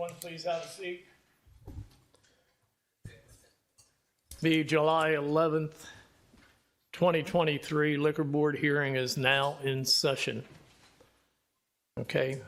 everyone please have a seat? The July 11th, 2023 Liquor Board hearing is now in session. Okay,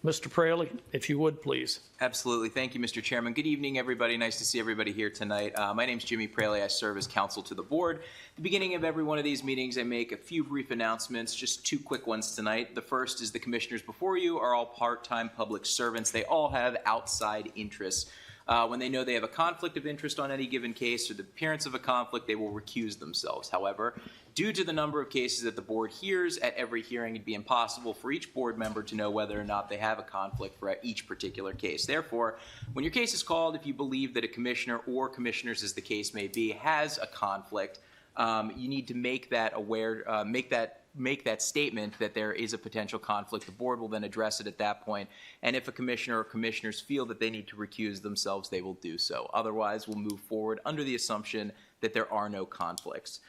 Mr. Praley, if you would, please. Absolutely. Thank you, Mr. Chairman. Good evening, everybody. Nice to see everybody here tonight. My name is Jimmy Praley. I serve as counsel to the board. At the beginning of every one of these meetings, I make a few brief announcements, just two quick ones tonight. The first is the commissioners before you are all part-time public servants. They all have outside interests. When they know they have a conflict of interest on any given case or the appearance of a conflict, they will recuse themselves. However, due to the number of cases that the board hears at every hearing, it'd be impossible for each board member to know whether or not they have a conflict for each particular case. Therefore, when your case is called, if you believe that a commissioner or commissioners, as the case may be, has a conflict, you need to make that aware, make that statement that there is a potential conflict. The board will then address it at that point, and if a commissioner or commissioners feel that they need to recuse themselves, they will do so. Otherwise, we'll move forward under the assumption that there are no conflicts.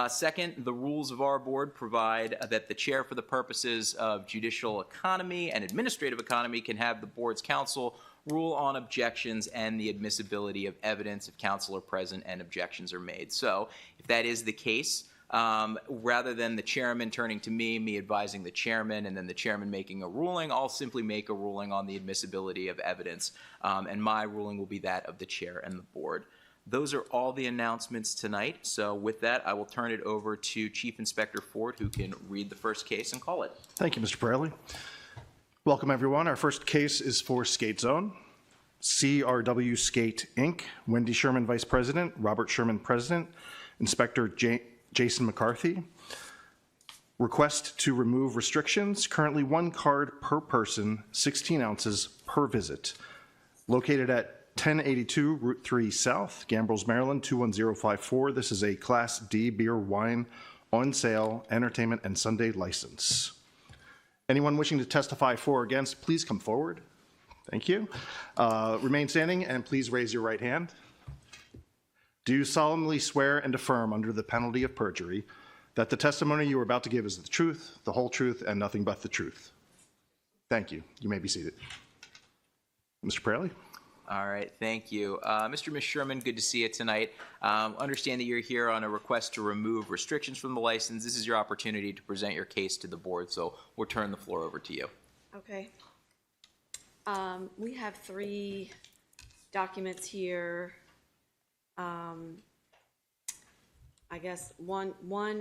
Second, the rules of our board provide that the chair, for the purposes of judicial economy and administrative economy, can have the board's counsel rule on objections and the admissibility of evidence if counsel are present and objections are made. So if that is the case, rather than the chairman turning to me advising the chairman, and then the chairman making a ruling, I'll simply make a ruling on the admissibility of evidence, and my ruling will be that of the chair and the board. Those are all the announcements tonight. So with that, I will turn it over to Chief Inspector Ford, who can read the first case and call it. Thank you, Mr. Praley. Welcome, everyone. Our first case is for Skate Zone. CRW Skate, Inc., Wendy Sherman, Vice President, Robert Sherman, President, Inspector Jason McCarthy. Request to remove restrictions, currently 1 card per person, 16 ounces per visit. Located at 1082 Route 3 South, Gambrills, Maryland, 21054. This is a Class D beer, wine, on sale, entertainment, and Sunday license. Anyone wishing to testify for or against, please come forward. Thank you. Remain standing and please raise your right hand. Do you solemnly swear and affirm under the penalty of perjury that the testimony you are about to give is the truth, the whole truth, and nothing but the truth? Thank you. You may be seated. Mr. Praley? All right, thank you. Mr. and Ms. Sherman, good to see you tonight. Understand that you're here on a request to remove restrictions from the license. This is your opportunity to present your case to the board, so we'll turn the floor over to you. Okay. We have 3 documents here. I guess one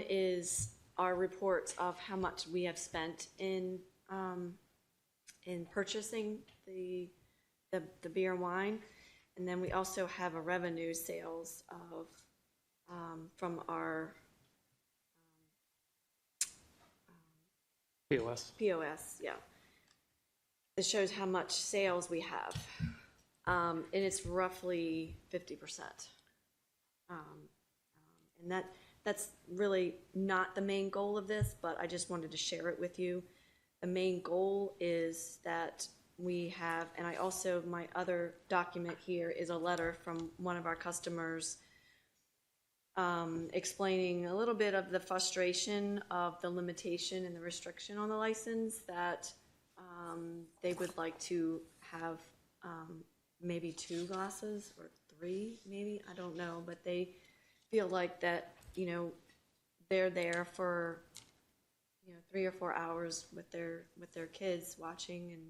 is our reports of how much we have spent in purchasing the beer and wine, and then we also have a revenue sales of from our POS, yeah. It shows how much sales we have, and it's roughly 50%. And that's really not the main goal of this, but I just wanted to share it with you. The main goal is that we have, and I also, my other document here is a letter from one of our customers explaining a little bit of the frustration of the limitation and the restriction on the license, that they would like to have maybe 2 glasses or 3, maybe, I don't know, but they feel like that, you know, they're there for, you know, 3 or 4 hours with their kids watching and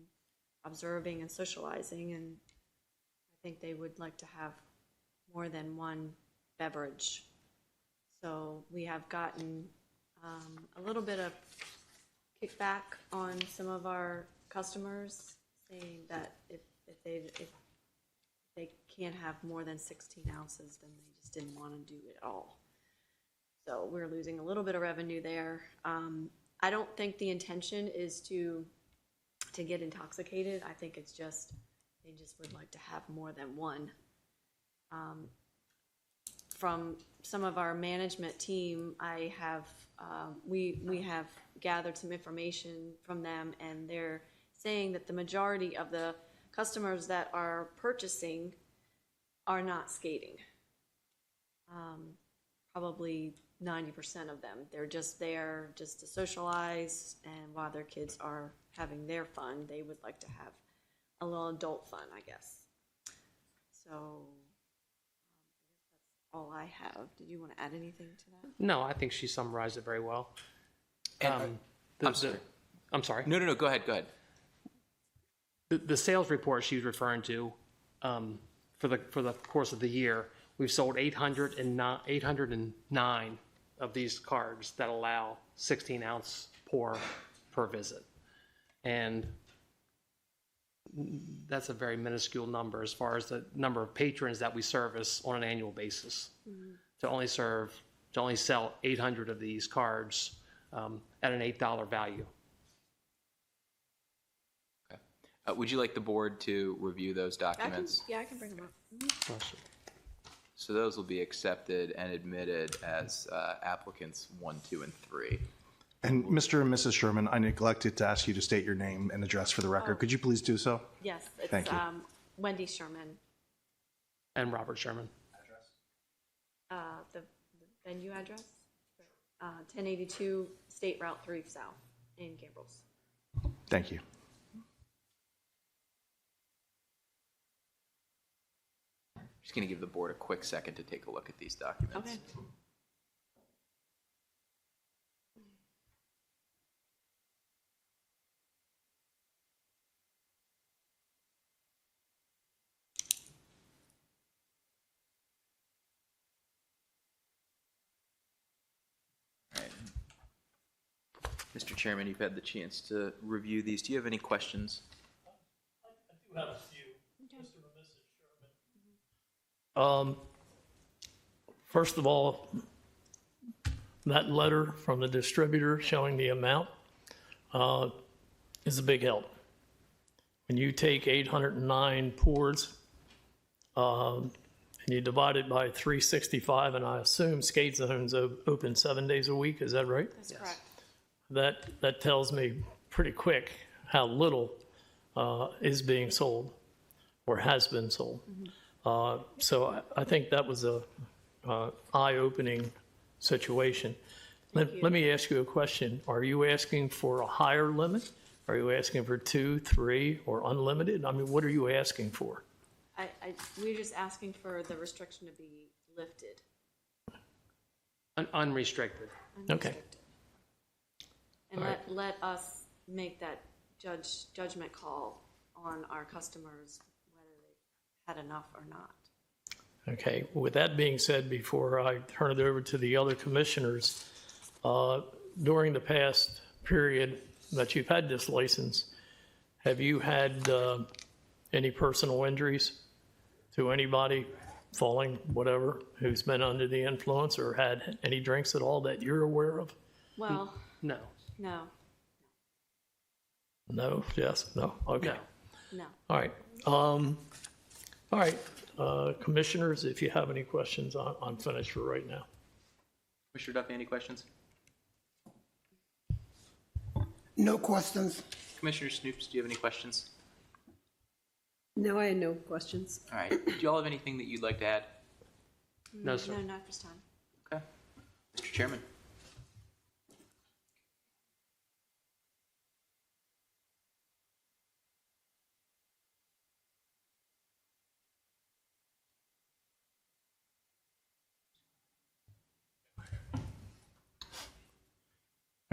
observing and socializing, and I think they would like to have more than 1 beverage. So we have gotten a little bit of kickback on some of our customers, saying that if they can't have more than 16 ounces, then they just didn't want to do it all. So we're losing a little bit of revenue there. I don't think the intention is to get intoxicated. I think it's just, they just would like to have more than 1. From some of our management team, I have, we have gathered some information from them, and they're saying that the majority of the customers that are purchasing are not skating. Probably 90% of them. They're just there just to socialize, and while their kids are having their fun, they would like to have a little adult fun, I guess. So, that's all I have. Did you want to add anything to that? No, I think she summarized it very well. And, I'm sorry. I'm sorry. No, go ahead. The sales report she was referring to, for the course of the year, we've sold 809 of these cards that allow 16-ounce pour per visit. And that's a very minuscule number as far as the number of patrons that we service on an annual basis. To only sell 800 of these cards at an $8 value. Okay. Would you like the board to review those documents? I can bring them up. So those will be accepted and admitted as applicants 1, 2, and 3. And Mr. and Mrs. Sherman, I neglected to ask you to state your name and address for the record. Could you please do so? Yes, Thank it's you. Wendy Sherman. And Robert Sherman. The venue address? 1082 State Route 3 South in Gables. Thank you. Just going to give the board a quick second to take a look at these documents. Okay. All right. Mr. Chairman, you've had the chance to review these. Do you have any questions? I do have a few, Mr. and Mrs. Sherman. First of all, that letter from the distributor showing the amount is a big help. When you take 809 pours and you divide it by 365, and I assume Skate Zone's open 7 days a week, is that right? That's correct. That tells me pretty quick how little is being sold or has been sold. So I think that was a eye-opening situation. Let me ask you a question. Are you asking for a higher limit? Are you asking for 2, 3, or unlimited? I mean, what are you asking for? We're just asking for the restriction to be lifted. Unrestricted. Okay. And let us make that judgment call on our customers, whether they had enough or not. Okay, with that being said, before I turn it over to the other commissioners, during the past period that you've had this license, have you had any personal injuries to anybody, falling, whatever, who's been under the influence or had any drinks at all that you're aware of? Well, No. no, No, yes, no, okay. No. no. All right. All right, commissioners, if you have any questions, I'm finished for right now. Mr. Duffy, any questions? No questions. Commissioner Snoops, do you have any questions? No, I had no questions. All right. Do you all have anything that you'd like to add? No, sir. No, not this time. Okay. Mr. Chairman.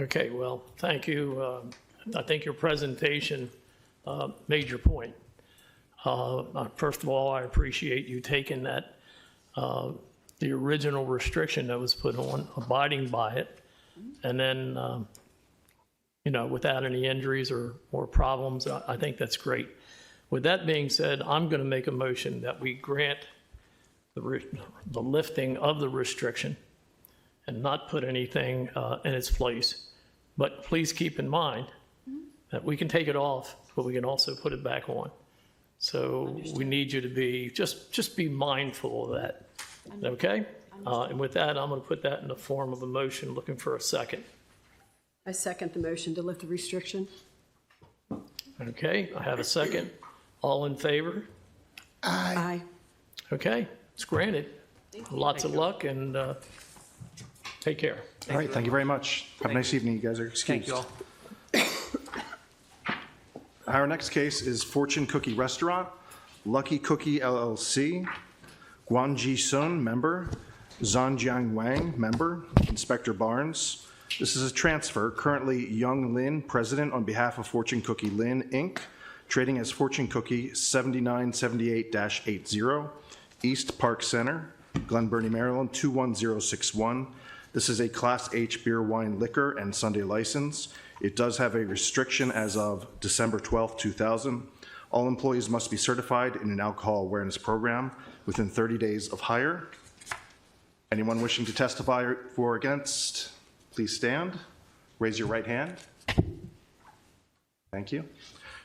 Okay, well, thank you. I think your presentation made your point. First of all, I appreciate you taking that, the original restriction that was put on, abiding by it, and then, without any injuries or problems. I think that's great. With that being said, I'm going to make a motion that we grant the lifting of the restriction and not put anything in its place. But please keep in mind that we can take it off, but we can also put it back on. So we need you to be, just be mindful of that, okay? And with that, I'm going to put that in the form of a motion, looking for a second. I second the motion to lift the restriction. Okay, I have a second. All in favor? Aye. Okay, it's granted. Lots of luck and take care. All right, thank you very much. Have a nice evening. You guys are excused. Thank you all. Our next case is Fortune Cookie Restaurant, Lucky Cookie LLC, Guanji Sun, member, Zhanjiang Wang, member, Inspector Barnes. This is a transfer. Currently, Young Lin, president on behalf of Fortune Cookie Lin, Inc., trading as Fortune Cookie 7978-80, East Park Center, Glen Burnie, Maryland 21061. This is a Class H beer, wine, liquor, and Sunday license. It does have a restriction as of December 12, 2000. All employees must be certified in an alcohol awareness program within 30 days of hire. Anyone wishing to testify for or against, please stand. Raise your right hand. Thank you.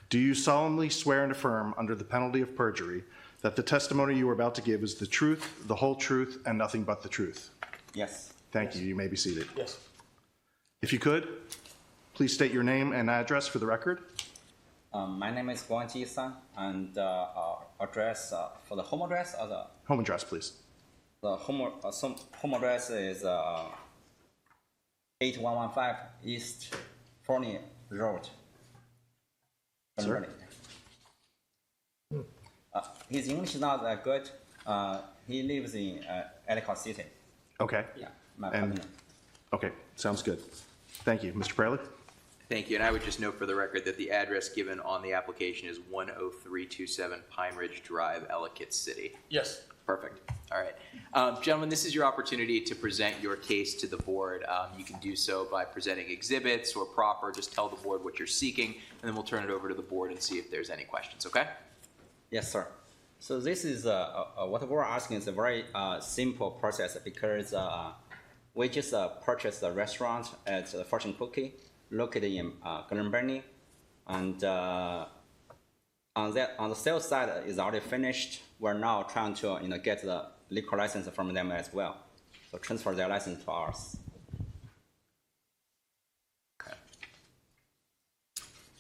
Do you solemnly swear and affirm under the penalty of perjury that the testimony you are about to give is the truth, the whole truth, and nothing but the truth? Yes. Thank you. You may be seated. Yes. If you could, please state your name and address for the record. My name is Guanji Sun, and address for the home address or the Home address, please. home address is 8115 East Forney Road. Sir? His English is not that good. He lives in Ellicott City. Okay. Yeah, my And- partner. Okay, sounds good. Thank you. Mr. Praley? Thank you, and I would just note for the record that the address given on the application is 10327 Pine Ridge Drive, Ellicott City. Yes. Perfect. All right. Gentlemen, this is your opportunity to present your case to the board. You can do so by presenting exhibits or proper. Just tell the board what you're seeking, and then we'll turn it over to the board and see if there's any questions, okay? Yes, sir. So this is what we're asking is a very simple process because we just purchased a restaurant at Fortune Cookie located in Glen Burnie, and on the sales side is already finished. We're now trying to get the liquor license from them as well, so transfer their license to ours. Okay.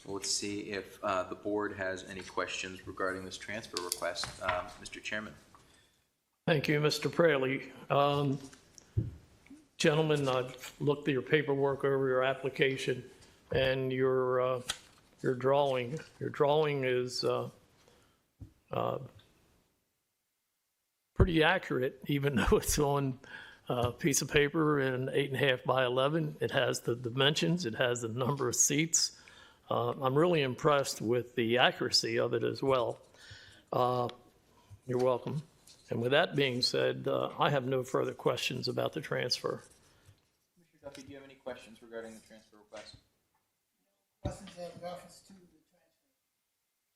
Well, let's see if the board has any questions regarding this transfer request. Mr. Chairman. Thank you, Mr. Praley. Gentlemen, I've looked at your paperwork over your application, and your drawing is pretty accurate, even though it's on a piece of paper in 8.5 by 11. It has the dimensions, it has the number of seats. I'm really impressed with the accuracy of it as well. You're welcome. And with that being said, I have no further questions about the transfer. Mr. Duffy, do you have any questions regarding the transfer request?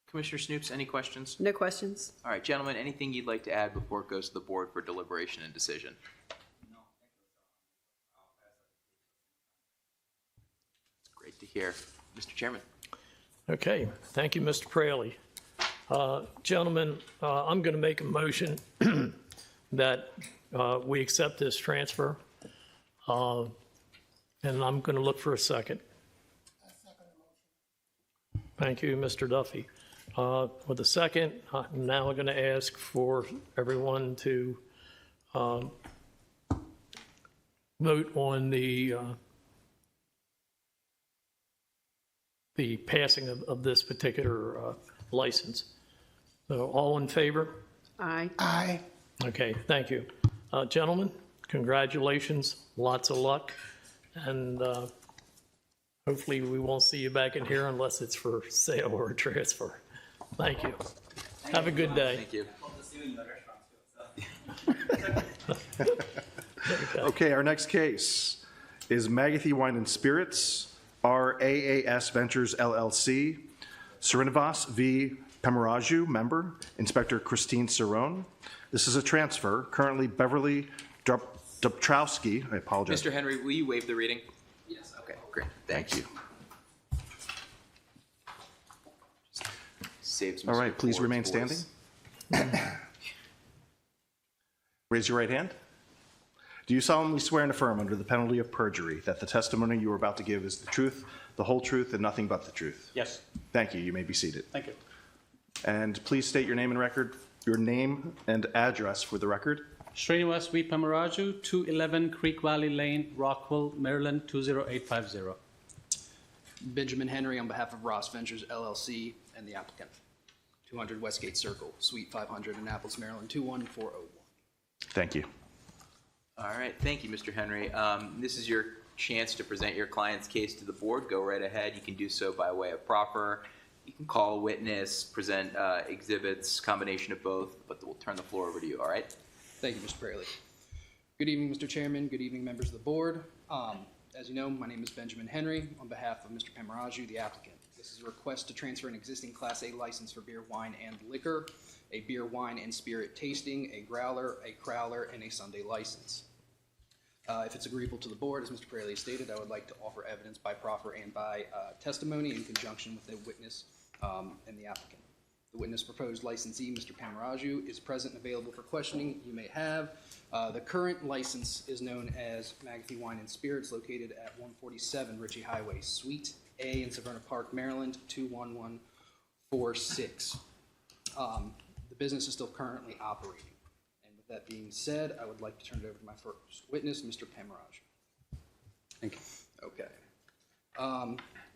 Commissioner Snoops, any questions? No questions? All right, gentlemen, anything you'd like to add before it goes to the board for deliberation and decision? It's great to hear. Mr. Chairman. Okay, thank you, Mr. Praley. Gentlemen, I'm going to make a motion that we accept this transfer, and I'm going to look for a second. Thank you, Mr. Duffy. With a second, I'm now going to ask for everyone to vote on the passing of this particular license. So all in favor? Aye. Aye. Okay, thank you. Gentlemen, congratulations, lots of luck, and hopefully we won't see you back in here unless it's for sale or transfer. Thank you. Have a good day. Thank you. Okay, our next case is Magathy Wine and Spirits, RAAS Ventures LLC, Srinivas V. Pemaraju, member, Inspector Christine Cerrone. This is a transfer. Currently, Beverly Dobtrowski, I apologize. Mr. Henry, will you waive the reading? Yes. Okay, great. Thank you. Saves All Mr. right, please Ford's remain voice. standing. Raise your right hand. Do you solemnly swear and affirm under the penalty of perjury that the testimony you are about to give is the truth, the whole truth, and nothing but the truth? Yes. Thank you. You may be seated. Thank you. And please state your name and record, your name and address for the record. Srinivas V. Pamaraju, 211 Creek Valley Lane, Rockville, Maryland, 20850. Benjamin Henry on behalf of Ross Ventures LLC and the applicant. 200 Westgate Circle, Suite 500, Annapolis, Maryland, 21401. Thank you. All right, thank you, Mr. Henry. This is your chance to present your client's case to the board. Go right ahead. You can do so by way of proffer. You can call a witness, present exhibits, combination of both, but we'll turn the floor over to you, all right? Thank you, Mr. Fraley. Good evening, Mr. Chairman. Good evening, members of the board. As you know, my name is Benjamin Henry on behalf of Mr. Pamaraju, the applicant. This is a request to transfer an existing Class A license for beer, wine, and liquor, a beer, wine, and spirit tasting, a growler, a crowler, and a Sunday license. If it's agreeable to the board, as Mr. Fraley stated, I would like to offer evidence by proffer and by testimony in conjunction with the witness and the applicant. The witness proposed licensee, Mr. Pamaraju, is present and available for questioning you may have. The current license is known as McAfee Wine and Spirits, located at 147 Ritchie Highway, Suite A in Severna Park, Maryland, 21146. The business is still currently operating. And with that being said, I would like to turn it over to my first witness, Mr. Pamaraju. Thank you. Okay.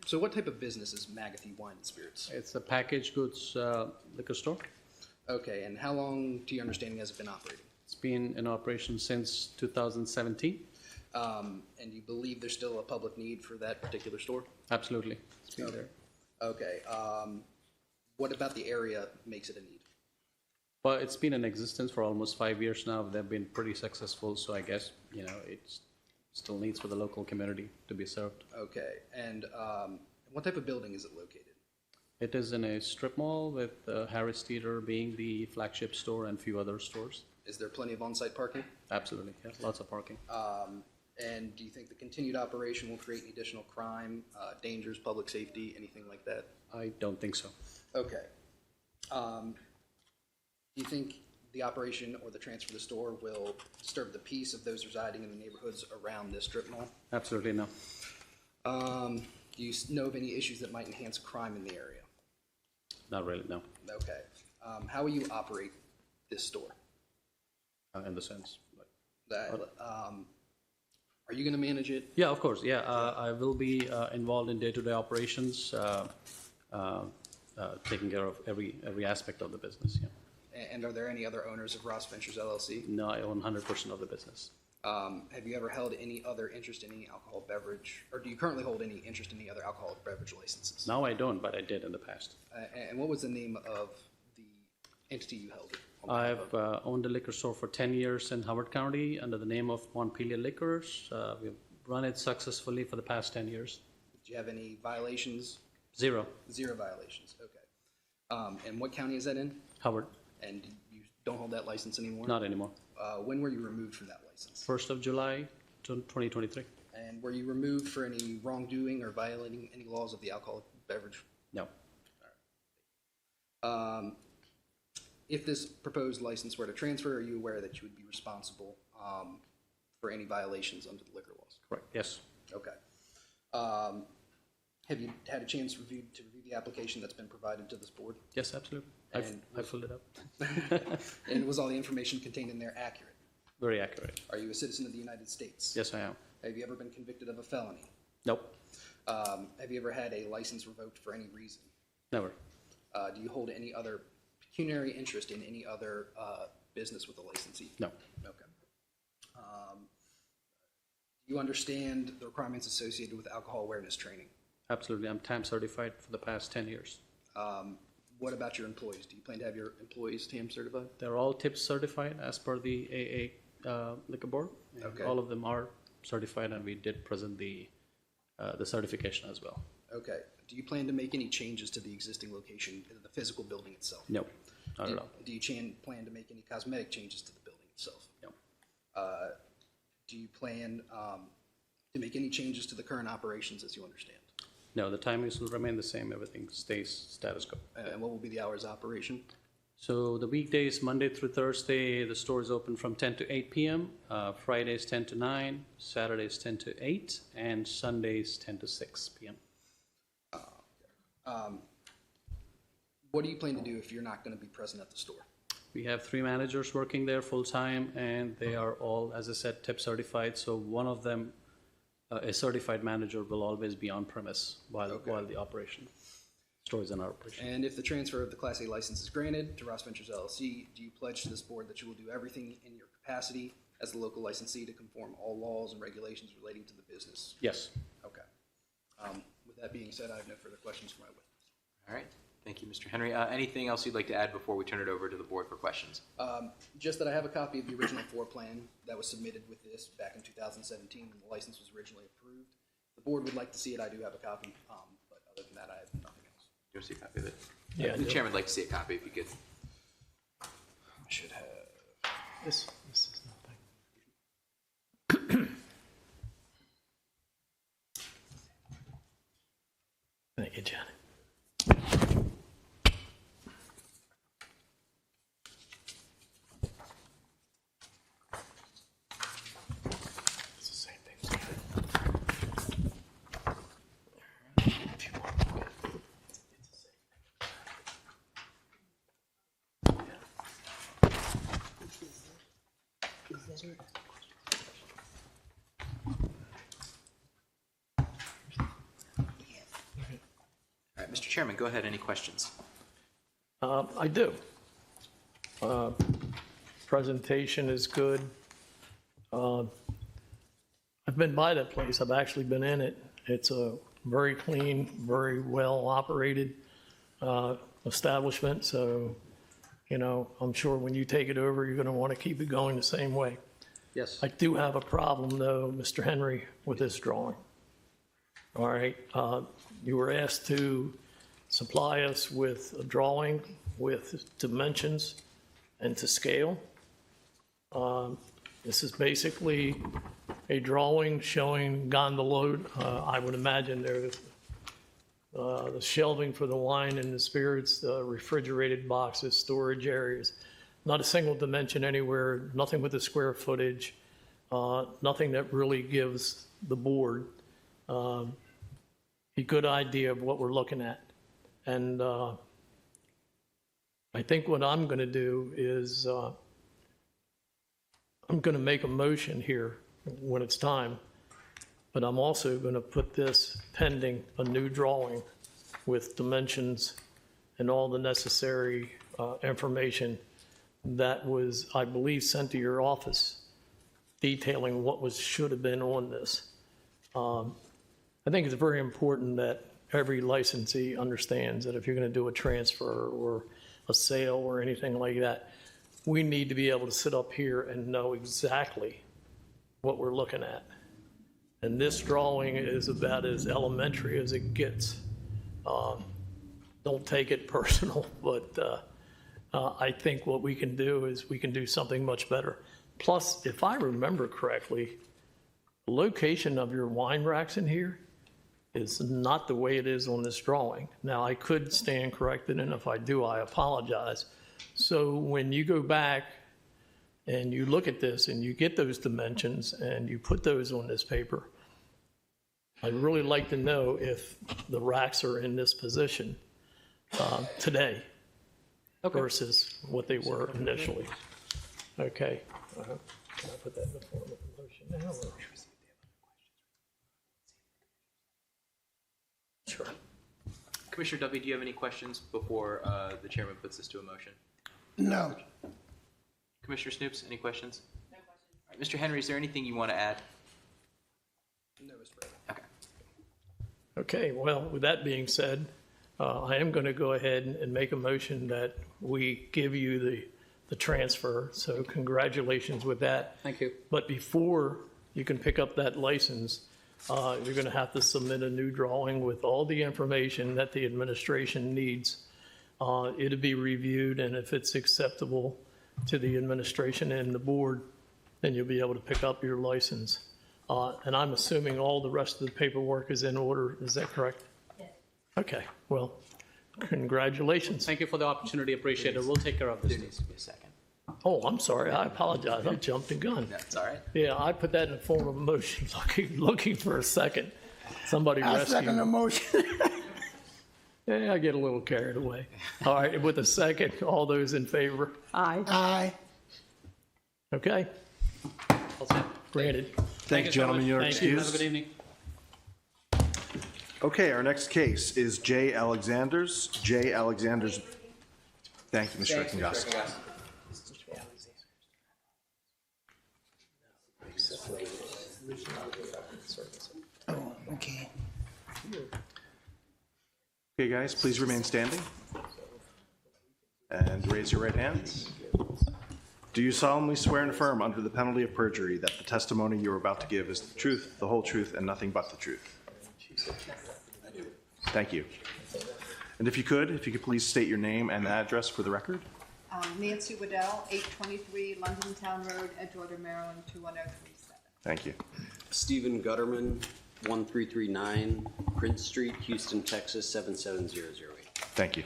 So what type of business is McAfee Wine and Spirits? It's a packaged goods liquor store. Okay, and how long, to your understanding, has it been operating? It's been in operation since 2017. And you believe there's still a public need for that particular store? Absolutely. It's been there. Okay. What about the area makes it a need? Well, it's been in existence for almost 5 years now. They've been pretty successful, so I guess, it's still needs for the local community to be served. Okay, and what type of building is it located? It is in a strip mall with Harris Theater being the flagship store and few other stores. Is there plenty of on-site parking? Absolutely, yeah, lots of parking. And do you think the continued operation will create any additional crime, dangers, public safety, anything like that? I don't think so. Okay. Do you think the operation or the transfer of the store will disturb the peace of those residing in the neighborhoods around this strip mall? Absolutely no. Do you know of any issues that might enhance crime in the area? Not really, no, Okay. How will you operate this store? in the sense. Are you going to manage it? Yeah, of course, yeah. I will be involved in day-to-day operations, taking care of every aspect of the business, yeah. And are there any other owners of Ross Ventures LLC? No, I own 100% of the business. Have you ever held any other interest in any alcohol beverage, or do you currently hold any interest in any other alcoholic beverage licenses? Now I don't, but I did in the past. And what was the name of the entity you held? I've owned a liquor store for 10 years in Howard County under the name of Montpelier Liquors. We've run it successfully for the past 10 years. Did you have any violations? Zero. Zero violations, okay. And what county is that in? Howard. And you don't hold that license anymore? Not anymore. When were you removed from that license? 1st of July, 2023. And were you removed for any wrongdoing or violating any laws of the alcoholic beverage? No. If this proposed license were to transfer, are you aware that you would be responsible for any violations under the liquor laws? Correct, yes. Okay. Have you had a chance to review the application that's been provided to this board? Yes, absolutely. I filled it up. And was all the information contained in there accurate? Very accurate. Are you a citizen of the United States? Yes, I am. Have you ever been convicted of a felony? Nope. Have you ever had a license revoked for any reason? Never. Do you hold any other pecuniary interest in any other business with a licensee? No. Okay. Do you understand the requirements associated with alcohol awareness training? Absolutely. I'm TAM certified for the past 10 years. What about your employees? Do you plan to have your employees TAM certified? They're all TIPS certified as per the AA liquor board. And Okay. all of them are certified, and we did present the certification as well. Okay. Do you plan to make any changes to the existing location, the physical building itself? No, not at all. Do you plan to make any cosmetic changes to the building itself? No. Do you plan to make any changes to the current operations as you understand? No, the timings will remain the same. Everything stays status quo. And what will be the hours of operation? So the weekdays, Monday through Thursday, the store is open from 10 to 8 p.m., Fridays 10 to 9, Saturdays 10 to 8, and Sundays 10 to 6 p.m. What do you plan to do if you're not going to be present at the store? We have 3 managers working there full-time, and they are all, as I said, TIP certified. So one of them a certified manager will always be on premise while the operation, store is in operation. And if the transfer of the Class A license is granted to Ross Ventures LLC, do you pledge to this board that you will do everything in your capacity as the local licensee to conform all laws and regulations relating to the business? Yes. Okay. With that being said, I have no further questions for my witness. All right. Thank you, Mr. Henry. Anything else you'd like to add before we turn it over to the board for questions? Just that I have a copy of the original floor plan that was submitted with this back in 2017 when the license was originally approved. The board would like to see it. I do have a copy, but other than that, I have nothing else. Do you want to see a copy of it? Yeah, The chairman would like to see a copy if you could. I should have. This is nothing. Thank you, Janet. It's the same thing. If you want to look at it, it's the same thing. All right, Mr. Chairman, go ahead. Any questions? I do. Presentation is good. I've been by that place. I've actually been in it. It's a very clean, very well operated establishment. So, you know, I'm sure when you take it over, you're going to want to keep it going the same way. Yes. I do have a problem, though, Mr. Henry, with this drawing. All right, you were asked to supply us with a drawing with dimensions and to scale. This is basically a drawing showing gondola. I would imagine there's the shelving for the wine and the spirits, the refrigerated boxes, storage areas. Not a single dimension anywhere, nothing with the square footage, nothing that really gives the board a good idea of what we're looking at. And I think what I'm going to do is I'm going to make a motion here when it's time, but I'm also going to put this pending a new drawing with dimensions and all the necessary information that was, I believe, sent to your office detailing what should have been on this. I think it's very important that every licensee understands that if you're going to do a transfer or a sale or anything like that, we need to be able to sit up here and know exactly what we're looking at. And this drawing is about as elementary as it gets. Don't take it personal, but I think what we can do is we can do something much better. Plus, if I remember correctly, the location of your wine racks in here is not the way it is on this drawing. Now, I could stand corrected, and if I do, I apologize. So when you go back and you look at this and you get those dimensions and you put those on this paper, I'd really like to know if the racks are in this position today versus what they were initially. Okay. Can I put that in the form of a motion now? Or? Sure. Commissioner Duffy, do you have any questions before the chairman puts this to a motion? No. Commissioner Snoops, any questions? No questions. All right, Mr. Henry, is there anything you want to add? No, Mr. President. Okay. Okay, well, with that being said, I am going to go ahead and make a motion that we give you the transfer. So congratulations with that. Thank you. But before you can pick up that license, you're going to have to submit a new drawing with all the information that the administration needs. It'll be reviewed, and if it's acceptable to the administration and the board, then you'll be able to pick up your license. And I'm assuming all the rest of the paperwork is in order. Is that correct? Yes. Okay, well, congratulations. Thank you for the opportunity. Appreciate it. We'll take care of this. There needs to be a second. Oh, I'm sorry. I apologize. I jumped the gun. That's all right. Yeah, I put that in the form of a motion, looking for a second. Somebody I rescue second the me. motion. Yeah, I get a little carried away. All right, with a second, all those in favor? Aye. Aye. Okay, All set. granted. Thank you, gentlemen. You're Thank you. Have a excused. good evening. Okay, our next case is J. Alexander's. J. Alexander's. Thank you, Mr. Eckengast. Oh, okay. Okay, guys, please remain standing. And raise your right hands. Do you solemnly swear and affirm under the penalty of perjury that the testimony you are about to give is the truth, the whole truth, and nothing but the truth? Thank you. And if you could please state your name and address for the record. Nancy Waddell, 823 London Town Road, Edgewater, Maryland, 21037. Thank you. Stephen Gutterman, 1339 Prince Street, Houston, Texas, 77008. Thank you.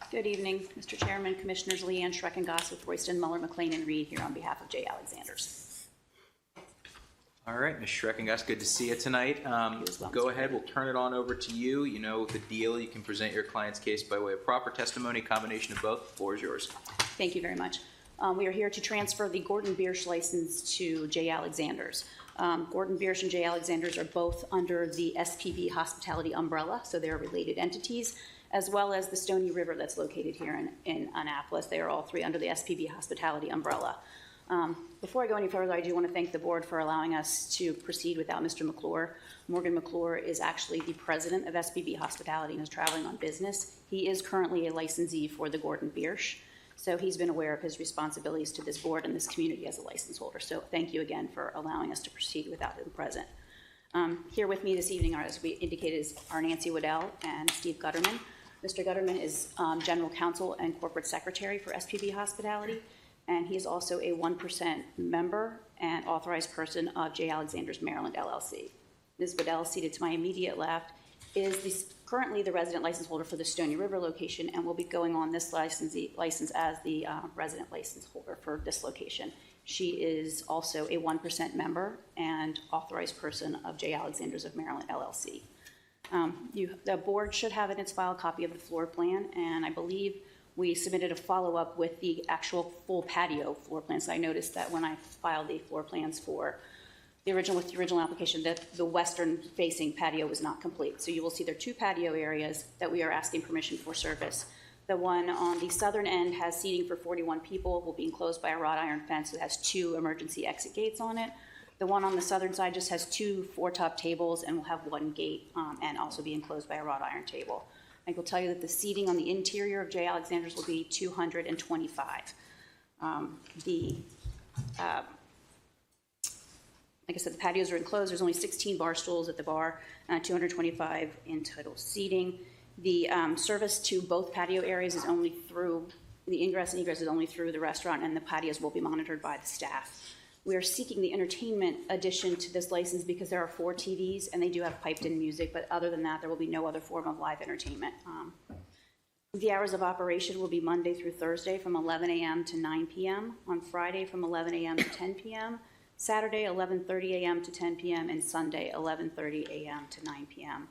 Good evening, Mr. Chairman, Commissioners. Leanne Schreckengoss with Royston, Muller, McLean, and Reed here on behalf of J. Alexander's. All right, Ms. Schreckengoss, good to see you tonight. Go ahead, we'll turn it on over to you. You know the deal. You can present your client's case by way of proper testimony, combination of both. The floor is yours. Thank you very much. We are here to transfer the Gordon Biersch license to J. Alexander's. Gordon Biersch and J. Alexander's are both under the SPB Hospitality umbrella, so they're related entities, as well as the Stony River that's located here in Annapolis. They are all three under the SPB Hospitality umbrella. Before I go any further, I do want to thank the board for allowing us to proceed without Mr. McClure. Morgan McClure is actually the president of SPB Hospitality and is traveling on business. He is currently a licensee for the Gordon Biersch, so he's been aware of his responsibilities to this board and this community as a license holder. So thank you again for allowing us to proceed without him present. Here with me this evening, as we indicated, are Nancy Waddell and Steve Gutterman. Mr. Gutterman is General Counsel and Corporate Secretary for SPB Hospitality, and he is also a 1% member and authorized person of J. Alexander's Maryland, LLC. Ms. Waddell, seated to my immediate left, is currently the resident license holder for the Stony River location and will be going on this license as the resident license holder for this location. She is also a 1% member and authorized person of J. Alexander's of Maryland, LLC. The board should have in its file a copy of the floor plan, and I believe we submitted a follow-up with the actual full patio floor plans. I noticed that when I filed the floor plans for the original application, that the western-facing patio was not complete. So you will see there are two patio areas that we are asking permission for service. The one on the southern end has seating for 41 people, will be enclosed by a wrought iron fence that has two emergency exit gates on it. The one on the southern side just has two four-top tables and will have one gate and also be enclosed by a wrought iron table. I will tell you that the seating on the interior of J. Alexander's will be 225. Like I said, the patios are enclosed. There's only 16 bar stools at the bar, 225 in total seating. The service to both patio areas is only through, the ingress and egress is only through the restaurant, and the patios will be monitored by the staff. We are seeking the entertainment addition to this license because there are 4 TVs and they do have piped-in music, but other than that, there will be no other form of live entertainment. The hours of operation will be Monday through Thursday from 11 a.m. to 9 p.m., on Friday from 11 a.m. to 10 p.m., Saturday 11:30 a.m. to 10 p.m., and Sunday 11:30 a.m. to 9 p.m.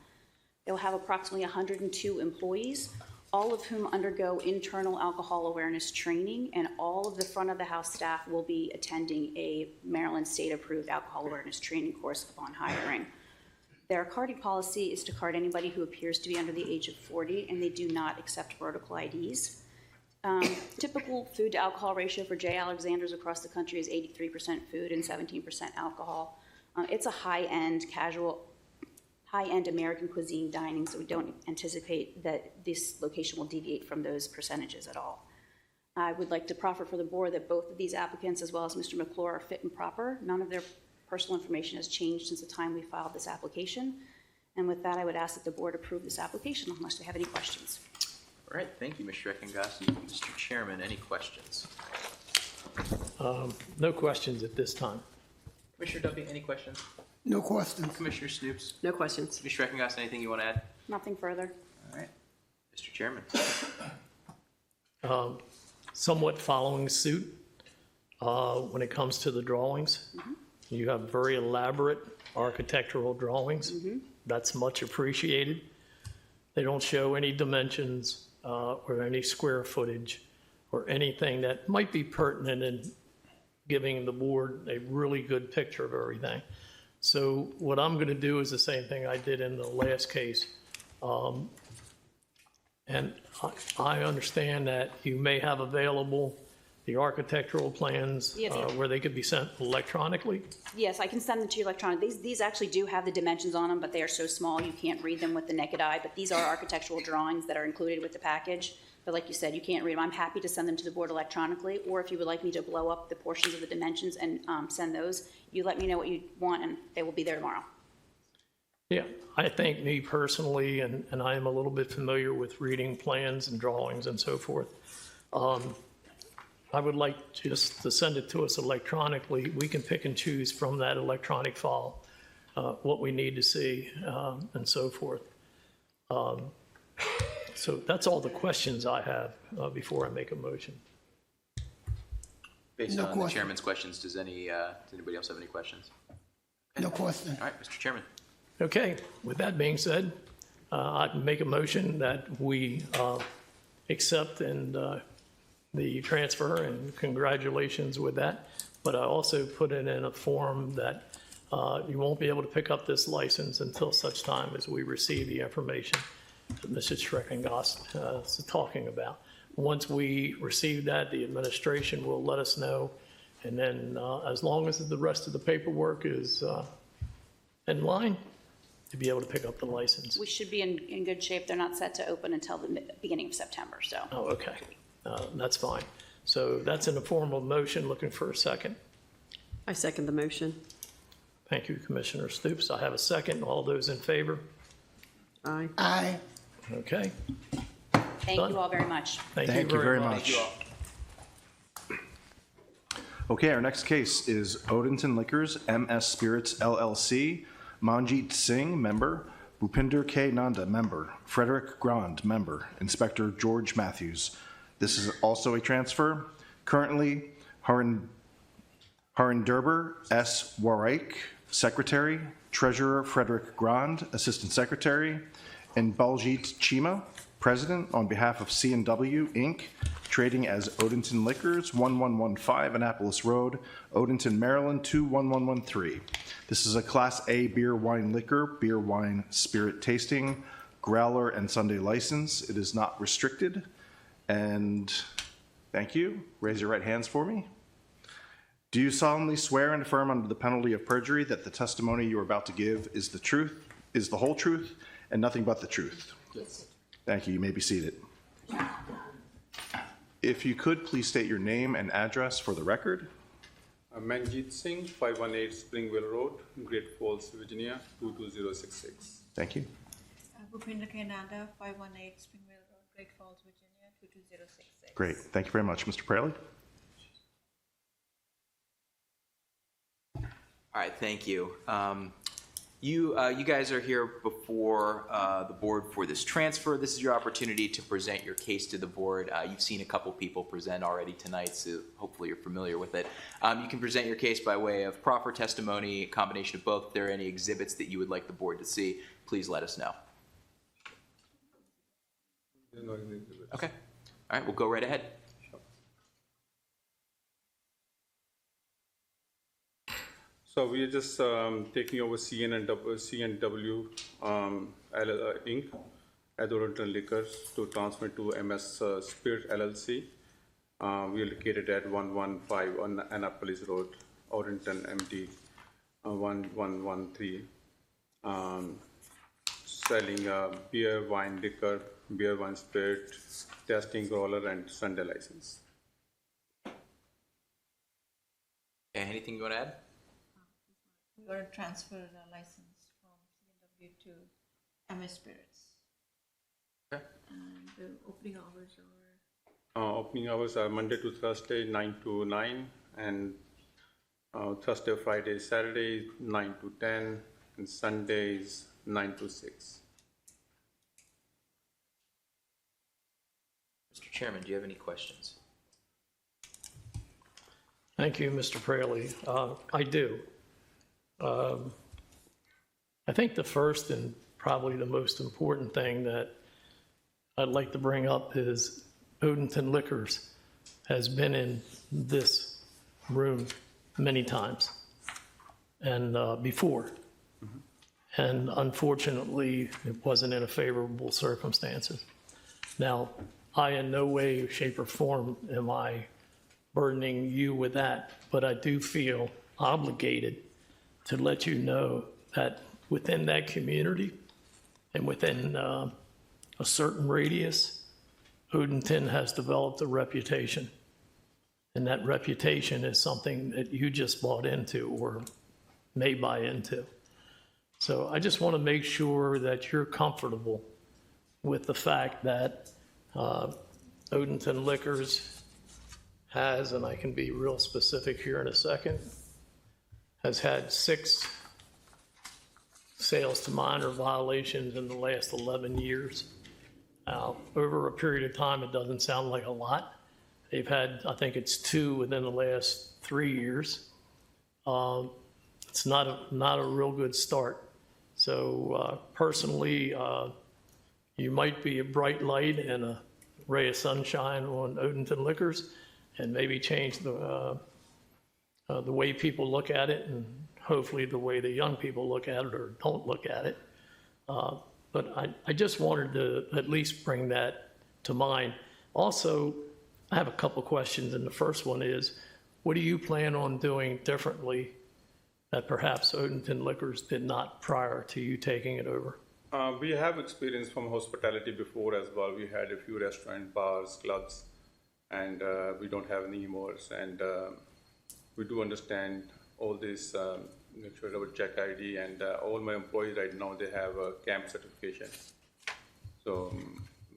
They will have approximately 102 employees, all of whom undergo internal alcohol awareness training, and all of the front of the house staff will be attending a Maryland state-approved alcohol awareness training course upon hiring. Their carding policy is to card anybody who appears to be under the age of 40, and they do not accept vertical IDs. Typical food to alcohol ratio for J. Alexander's across the country is 83% food and 17% alcohol. It's a high-end American cuisine dining, so we don't anticipate that this location will deviate from those percentages at all. I would like to proffer for the board that both of these applicants, as well as Mr. McClure, are fit and proper. None of their personal information has changed since the time we filed this application. And with that, I would ask that the board approve this application unless they have any questions. All right, thank you, Ms. Schreckengoss. Mr. Chairman, any questions? No questions at this time. Commissioner Duffy, any questions? No questions. Commissioner Snoops? No questions. Ms. Schreckengoss, anything you want to add? Nothing further. All right, Mr. Chairman. Somewhat following suit when it comes to the drawings. You have very elaborate architectural drawings. That's much appreciated. They don't show any dimensions or any square footage or anything that might be pertinent in giving the board a really good picture of everything. So what I'm going to do is the same thing I did in the last case. And I understand that you may have available the architectural plans Yeah, where they could be sent electronically. Yes, I can send them to you electronically. These actually do have the dimensions on them, but they are so small you can't read them with the naked eye. But these are architectural drawings that are included with the package. But like you said, you can't read them. I'm happy to send them to the board electronically, or if you would like me to blow up the portions of the dimensions and send those, you let me know what you want, and they will be there tomorrow. Yeah, I think me personally, and I am a little bit familiar with reading plans and drawings and so forth. I would like just to send it to us electronically. We can pick and choose from that electronic file what we need to see and so forth. So that's all the questions I have before I make a motion. Based No on the question. chairman's questions, does anybody else have any questions? No question. All right, Mr. Chairman. Okay, with that being said, I make a motion that we accept and the transfer, and congratulations with that. But I also put it in a form that you won't be able to pick up this license until such time as we receive the information that Mrs. Schreckengost is talking about. Once we receive that, the administration will let us know. And then as long as the rest of the paperwork is in line, to be able to pick up the license. We should be in good shape. They're not set to open until the beginning of September, so. Oh, okay. That's fine. So that's in the form of motion. Looking for a second. I second the motion. Thank you, Commissioner Stoops. I have a second. All those in favor? Aye. Aye. Okay. Thank you all very much. Thank you very much. Okay, our next case is Odenton Liquors, MS Spirits LLC, Manjeet Singh, member, Bhupinder K. Nanda, member, Frederick Grand, member, Inspector George Matthews. This is also a transfer. Currently, Harinderber S. Waraik, Secretary, Treasurer Frederick Grand, Assistant Secretary, and Baljit Chima, President, on behalf of C&W, Inc., trading as Odenton Liquors, 1115 Annapolis Road, Odenton, Maryland, 21113. This is a Class A beer, wine, liquor, beer, wine, spirit tasting, growler, and Sunday license. It is not restricted. And thank you. Raise your right hands for me. Do you solemnly swear and affirm under the penalty of perjury that the testimony you are about to give is the truth, is the whole truth, and nothing but the truth? Yes. Thank you. You may be seated. If you could, please state your name and address for the record. Manjeet Singh, 518 Springville Road, Great Falls, Virginia, 22066. Thank you. Bhupinder K. Nanda, 518 Springville Road, Great Falls, Virginia, 22066. Great. Thank you very much. Mr. Praley? All right, thank you. You guys are here before the board for this transfer. This is your opportunity to present your case to the board. You've seen a couple people present already tonight, so hopefully you're familiar with it. You can present your case by way of proffer testimony, a combination of both. If there are any exhibits that you would like the board to see, please let us know. Okay. All right, we'll go right ahead. So we are just taking over C&W Inc. as Arundel Liquors to transfer to MS Spirit LLC. We are located at 115 on Annapolis Road, Arundel, MD 1113. Selling beer, wine, liquor, beer, wine, spirit, testing, growler, and Sunday license. Okay, anything you want to add? We're going to transfer the license from C&W to MS Spirits. Okay. And the opening hours are? Opening hours are Monday to Thursday, 9 to 9, and Thursday, Friday, Saturday, 9 to 10, and Sundays, 9 to 6. Mr. Chairman, do you have any questions? Thank you, Mr. Praley. I do. I think the first and probably the most important thing that I'd like to bring up is Odenton Liquors has been in this room many times. and before. And unfortunately, it wasn't in a favorable circumstances. Now, I in no way, shape, or form am I burdening you with that, but I do feel obligated to let you know that within that community and within a certain radius, Odenton has developed a reputation. And that reputation is something that you just bought into or may buy into. So I just want to make sure that you're comfortable with the fact that Odenton Liquors has, and I can be real specific here in a second, has had 6 sales to minor violations in the last 11 years. Over a period of time, it doesn't sound like a lot. They've had, I think it's 2 within the last 3 years. It's not a real good start. So personally, you might be a bright light and a ray of sunshine on Odenton Liquors, and maybe change the way people look at it, and hopefully the way the young people look at it or don't look at it. But I just wanted to at least bring that to mind. Also, I have a couple questions, and the first one is, what do you plan on doing differently that perhaps Odenton Liquors did not prior to you taking it over? We have experience from hospitality before as well. We had a few restaurant, bars, clubs, and we don't have any more. And we do understand all this, make sure double check ID, and all my employees right now, they have a camp certification. So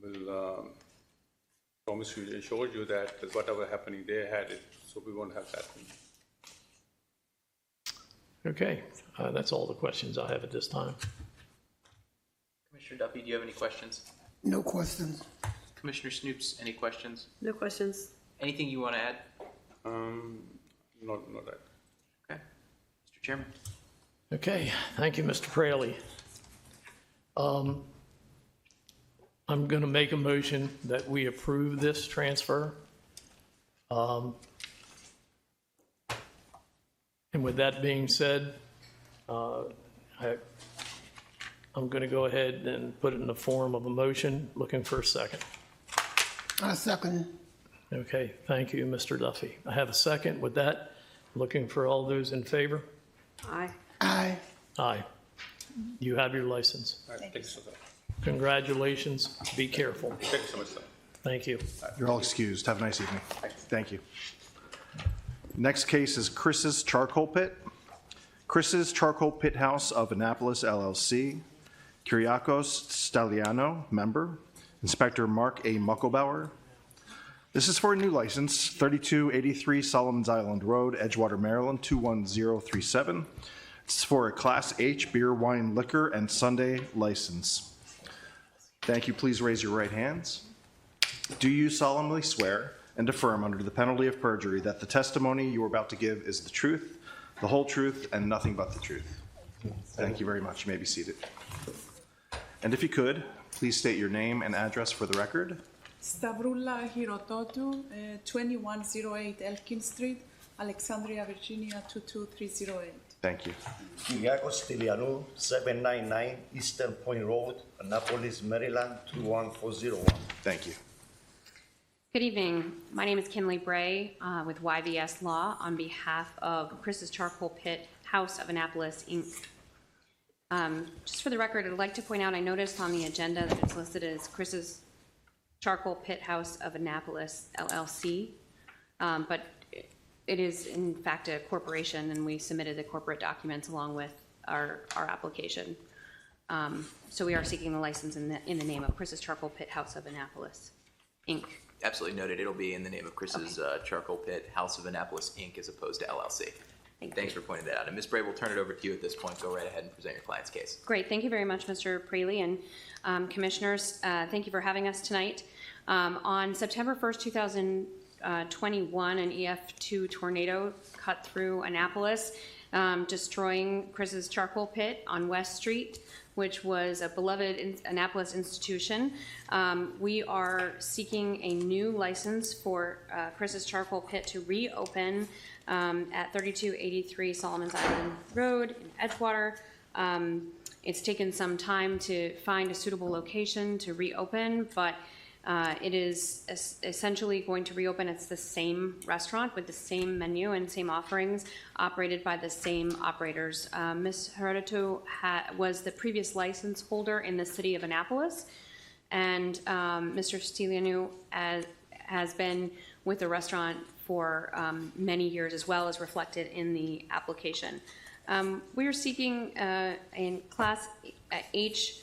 we'll promise you, assure you that whatever happening, they had it, so we won't have that. Okay, that's all the questions I have at this time. Commissioner Duffy, do you have any questions? No questions. Commissioner Snoops, any questions? No questions. Anything you want to add? Not that. Okay. Mr. Chairman. Okay, thank you, Mr. Fraley. I'm going to make a motion that we approve this transfer. And with that being said, I'm going to go ahead and put it in the form of a motion, looking for a second. I second. Okay, thank you, Mr. Duffy. I have a second. With that, looking for all those in favor? Aye. Aye. Aye. You have your license. All right, thanks, sir. Congratulations. Be careful. Thank you so much, sir. Thank you. You're all excused. Have a nice evening. Thank you. Next case is Chris's Charcoal Pit. Chris's Charcoal Pit House of Annapolis, LLC. Kyriakos Staliano, member. Inspector Mark A. Mucklebauer. This is for a new license, 3283 Solomons Island Road, Edgewater, Maryland, 21037. It's for a Class H beer, wine, liquor, and Sunday license. Thank you. Please raise your right hands. Do you solemnly swear and affirm under the penalty of perjury that the testimony you are about to give is the truth, the whole truth, and nothing but the truth? Thank you very much. You may be seated. And if you could, please state your name and address for the record. Stavroula Hirototu, 2108 Elkin Street, Alexandria, Virginia, 22308. Thank you. Kyriakos Stilianou, 799 Eastern Point Road, Annapolis, Maryland, 21401. Thank you. Good evening. My name is Kinley Bray with YVS Law on behalf of Chris's Charcoal Pit House of Annapolis, Inc. Just for the record, I'd like to point out, I noticed on the agenda that it's listed as Chris's Charcoal Pit House of Annapolis, LLC, but it is in fact a corporation, and we submitted the corporate documents along with our application. So we are seeking the license in the name of Chris's Charcoal Pit House of Annapolis, Inc. Absolutely noted. It'll be in the name of Chris's Charcoal Pit House of Annapolis, Inc., as opposed to LLC. Thanks for pointing that out. And Ms. Bray, we'll turn it over to you at this point. Go right ahead and present your client's case. Great. Thank you very much, Mr. Praley, and commissioners. Thank you for having us tonight. On September 1st, 2021, an EF2 tornado cut through Annapolis, destroying Chris's Charcoal Pit on West Street, which was a beloved Annapolis institution. We are seeking a new license for Chris's Charcoal Pit to reopen at 3283 Solomon's Island Road in Edgewater. It's taken some time to find a suitable location to reopen, but it is essentially going to reopen. It's the same restaurant with the same menu and same offerings, operated by the same operators. Ms. Heredato was the previous license holder in the city of Annapolis, and Mr. Stilianu has been with the restaurant for many years, as well as reflected in the application. We are seeking in Class H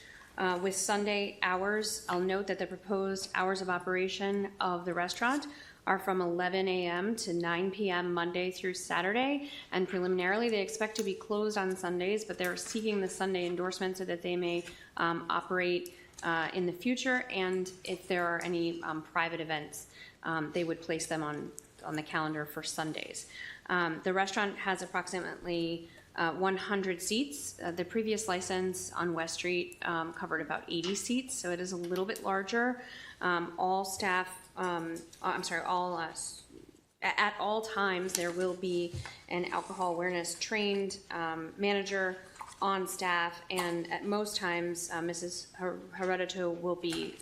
with Sunday hours. I'll note that the proposed hours of operation of the restaurant are from 11 a.m. to 9 p.m. Monday through Saturday, and preliminarily they expect to be closed on Sundays, but they're seeking the Sunday endorsement so that they may operate in the future, and if there are any private events, they would place them on the calendar for Sundays. The restaurant has approximately 100 seats. The previous license on West Street covered about 80 seats, so it is a little bit larger. All staff, at all times, there will be an alcohol awareness trained manager on staff, and at most times, Mrs. Heredato will be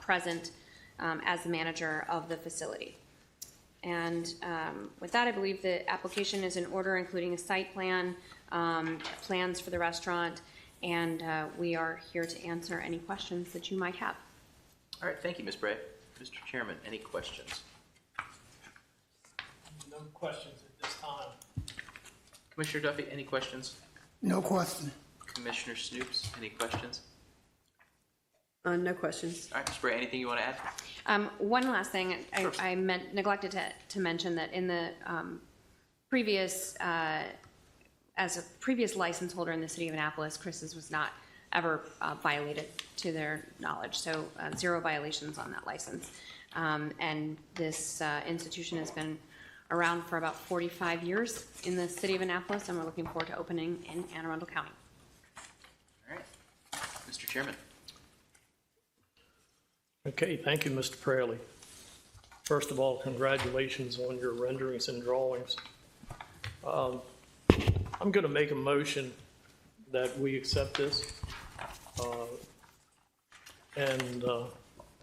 present as the manager of the facility. And with that, I believe the application is in order, including a site plan, plans for the restaurant, and we are here to answer any questions that you might have. All right, thank you, Ms. Bray. Mr. Chairman, any questions? No questions at this time. Commissioner Duffy, any questions? No question. Commissioner Snoops, any questions? No questions. All right, Ms. Bray, anything you want to add? One last thing, I neglected to mention that in the previous, as a previous license holder in the city of Annapolis, Chris's was not ever violated to their knowledge, so 0 violations on that license. And this institution has been around for about 45 years in the city of Annapolis, and we're looking forward to opening in Anne Arundel County. All right, Mr. Chairman. Okay, thank you, Mr. Fraley. First of all, congratulations on your renderings and drawings. I'm going to make a motion that we accept this. And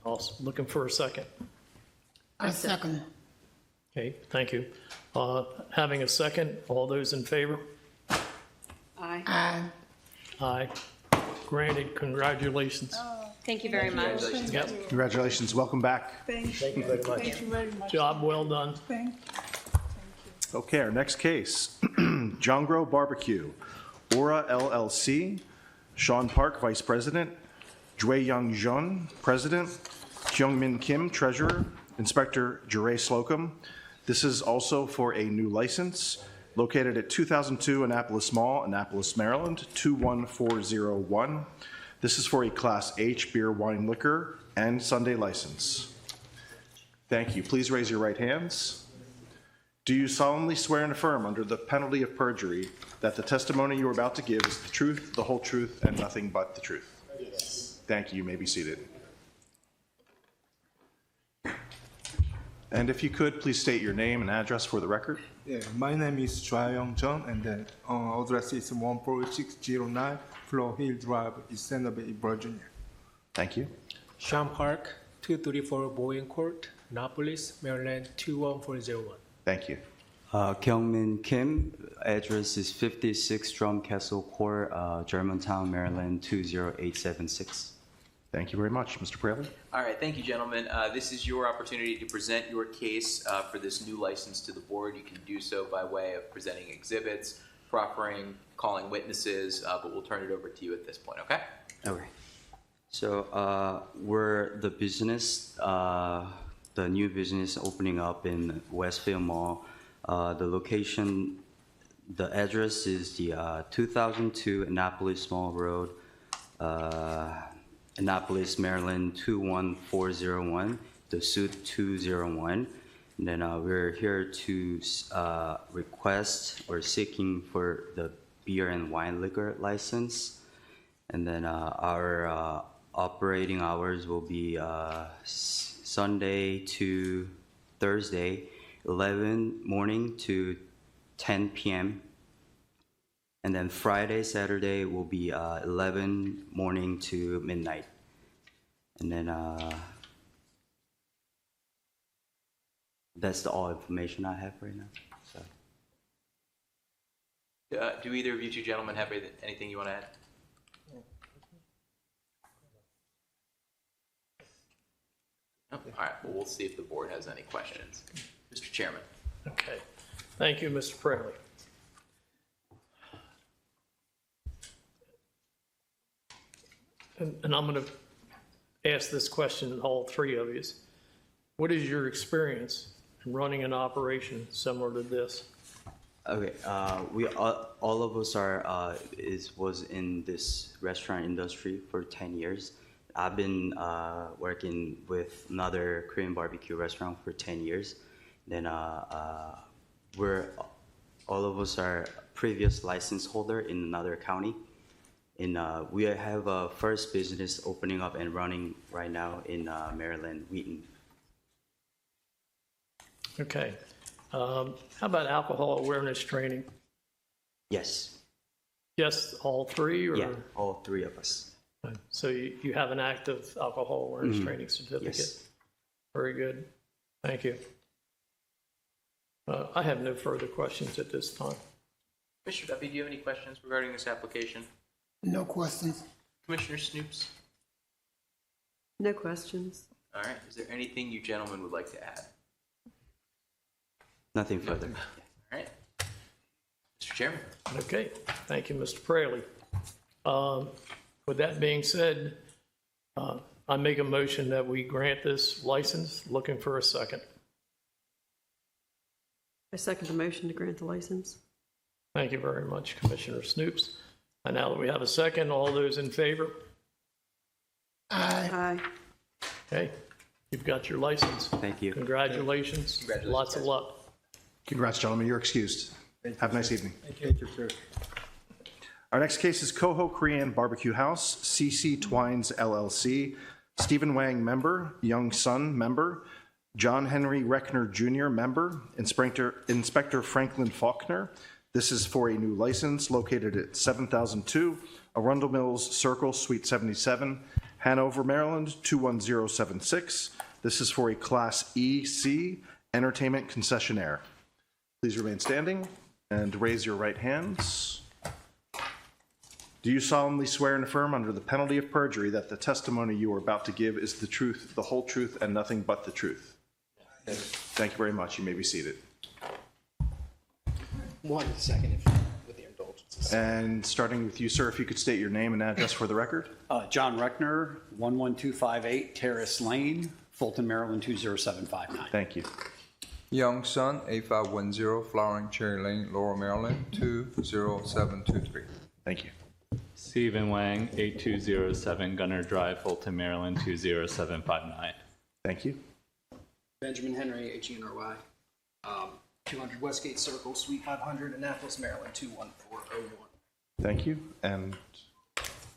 also looking for a second. I second. Okay, thank you. Having a second, all those in favor? Aye. Aye. Aye. Granted, congratulations. Thank you very much. Yep, Congratulations, welcome back. Thank you very much. Thank you very much. job well done. Thank Okay, our next case, John Grow Barbecue, Aura LLC, Sean Park, Vice President, Jue Young Jun, President, Kyungmin Kim, Treasurer, Inspector Jure Slocum. This is also for a new license located at 2002 Annapolis Mall, Annapolis, Maryland, 21401. This is for a Class H beer, wine, liquor, and Sunday license. Thank you. Please raise your right hands. Do you solemnly swear and affirm under the penalty of perjury that the testimony you are about to give is the truth, the whole truth, and nothing but the truth? Yes. Thank you. You may be seated. And if you could, please state your name and address for the record. Yeah, my name is Jue Young Jun, and the address is 14609 Flow Hill Drive, East Santa Fe, Virginia. Thank you. Sean Park, 234 Bowen Court, Annapolis, Maryland, 21401. Thank you. Kyungmin Kim, address is 56 Drum Castle Court, Germantown, Maryland, 20876. Thank you very much. Mr. Praley? All right, thank you, gentlemen. This is your opportunity to present your case for this new license to the board. You can do so by way of presenting exhibits, proffering, calling witnesses, but we'll turn it over to you at this point, okay? Okay. So we're the business, the new business opening up in Westfield Mall. The location, the address is the 2002 Annapolis Mall Road, Annapolis, Maryland, 21401, the suite 201. And then we're here to request or seeking for the beer and wine liquor license. And then our operating hours will be Sunday to Thursday, 11 morning to 10 p.m. And then Friday, Saturday will be 11 morning to midnight. And then that's all information I have right now. So. Do either of you two gentlemen have anything you want to add? No? All right, well, we'll see if the board has any questions. Mr. Chairman. Okay. Thank you, Mr. Fraley. And I'm going to ask this question to all three of you. What is your experience in running an operation similar to this? Okay, we all of us was in this restaurant industry for 10 years. I've been working with another Korean barbecue restaurant for 10 years. Then all of us are previous license holder in another county. And we have a first business opening up and running right now in Maryland, Wheaton. Okay. How about alcohol awareness training? Yes. Yes, all three? Or? Yeah, all three of us. So you have an active alcohol awareness training certificate? Yes. Very good. Thank you. I have no further questions at this time. Mr. Duffy, do you have any questions regarding this application? No questions. Commissioner Snoops? No questions. All right, is there anything you gentlemen would like to add? Nothing further. All right. Mr. Chairman. Okay, thank you, Mr. Fraley. With that being said, I make a motion that we grant this license. Looking for a second. I second the motion to grant the license. Thank you very much, Commissioner Snoops. And now that we have a second, all those in favor? Aye. Aye. Okay, you've got your license. Thank you. Congratulations. Lots of luck. Congrats, gentlemen. You're excused. Have a nice evening. Thank you, sir. Our next case is Coho Korean Barbecue House, CC Twines LLC. Stephen Wang, member. Young Sun, member. John Henry Reckner Jr., member. Inspector Franklin Faulkner. This is for a new license located at 7002 Arundel Mills Circle, Suite 77, Hanover, Maryland, 21076. This is for a Class EC entertainment concessionaire. Please remain standing and raise your right hands. Do you solemnly swear and affirm under the penalty of perjury that the testimony you are about to give is the truth, the whole truth, and nothing but the truth? Thank you very much. You may be seated. 1 second, with your indulgences. And starting with you, sir, if you could state your name and address for the record. John Reckner, 11258 Terrace Lane, Fulton, Maryland, 20759. Thank you. Young Sun, 8510 Flowering Cherry Lane, Laurel, Maryland, 20723. Thank you. Stephen Wang, 8207 Gunner Drive, Fulton, Maryland, 20759. Thank you. Benjamin Henry, HENRY, 200 Westgate Circle, Suite 500, Annapolis, Maryland, 21401. Thank you. And,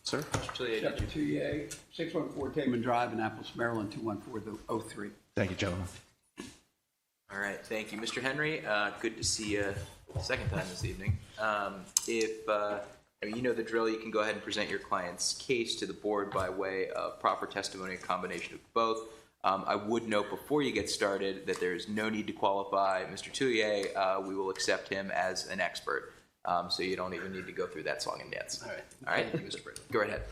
sir? Chapter 2A, 614 Taman Drive, Annapolis, Maryland, 21403. Thank you, gentlemen. All right, thank you. Mr. Henry, good to see you second time this evening. You know the drill, you can go ahead and present your client's case to the board by way of proper testimony, a combination of both. I would note before you get started that there's no need to qualify Mr. Touye. We will accept him as an expert, so you don't even need to go through that song and dance. All right. All right? Thank you, Mr. Brady. Go right ahead.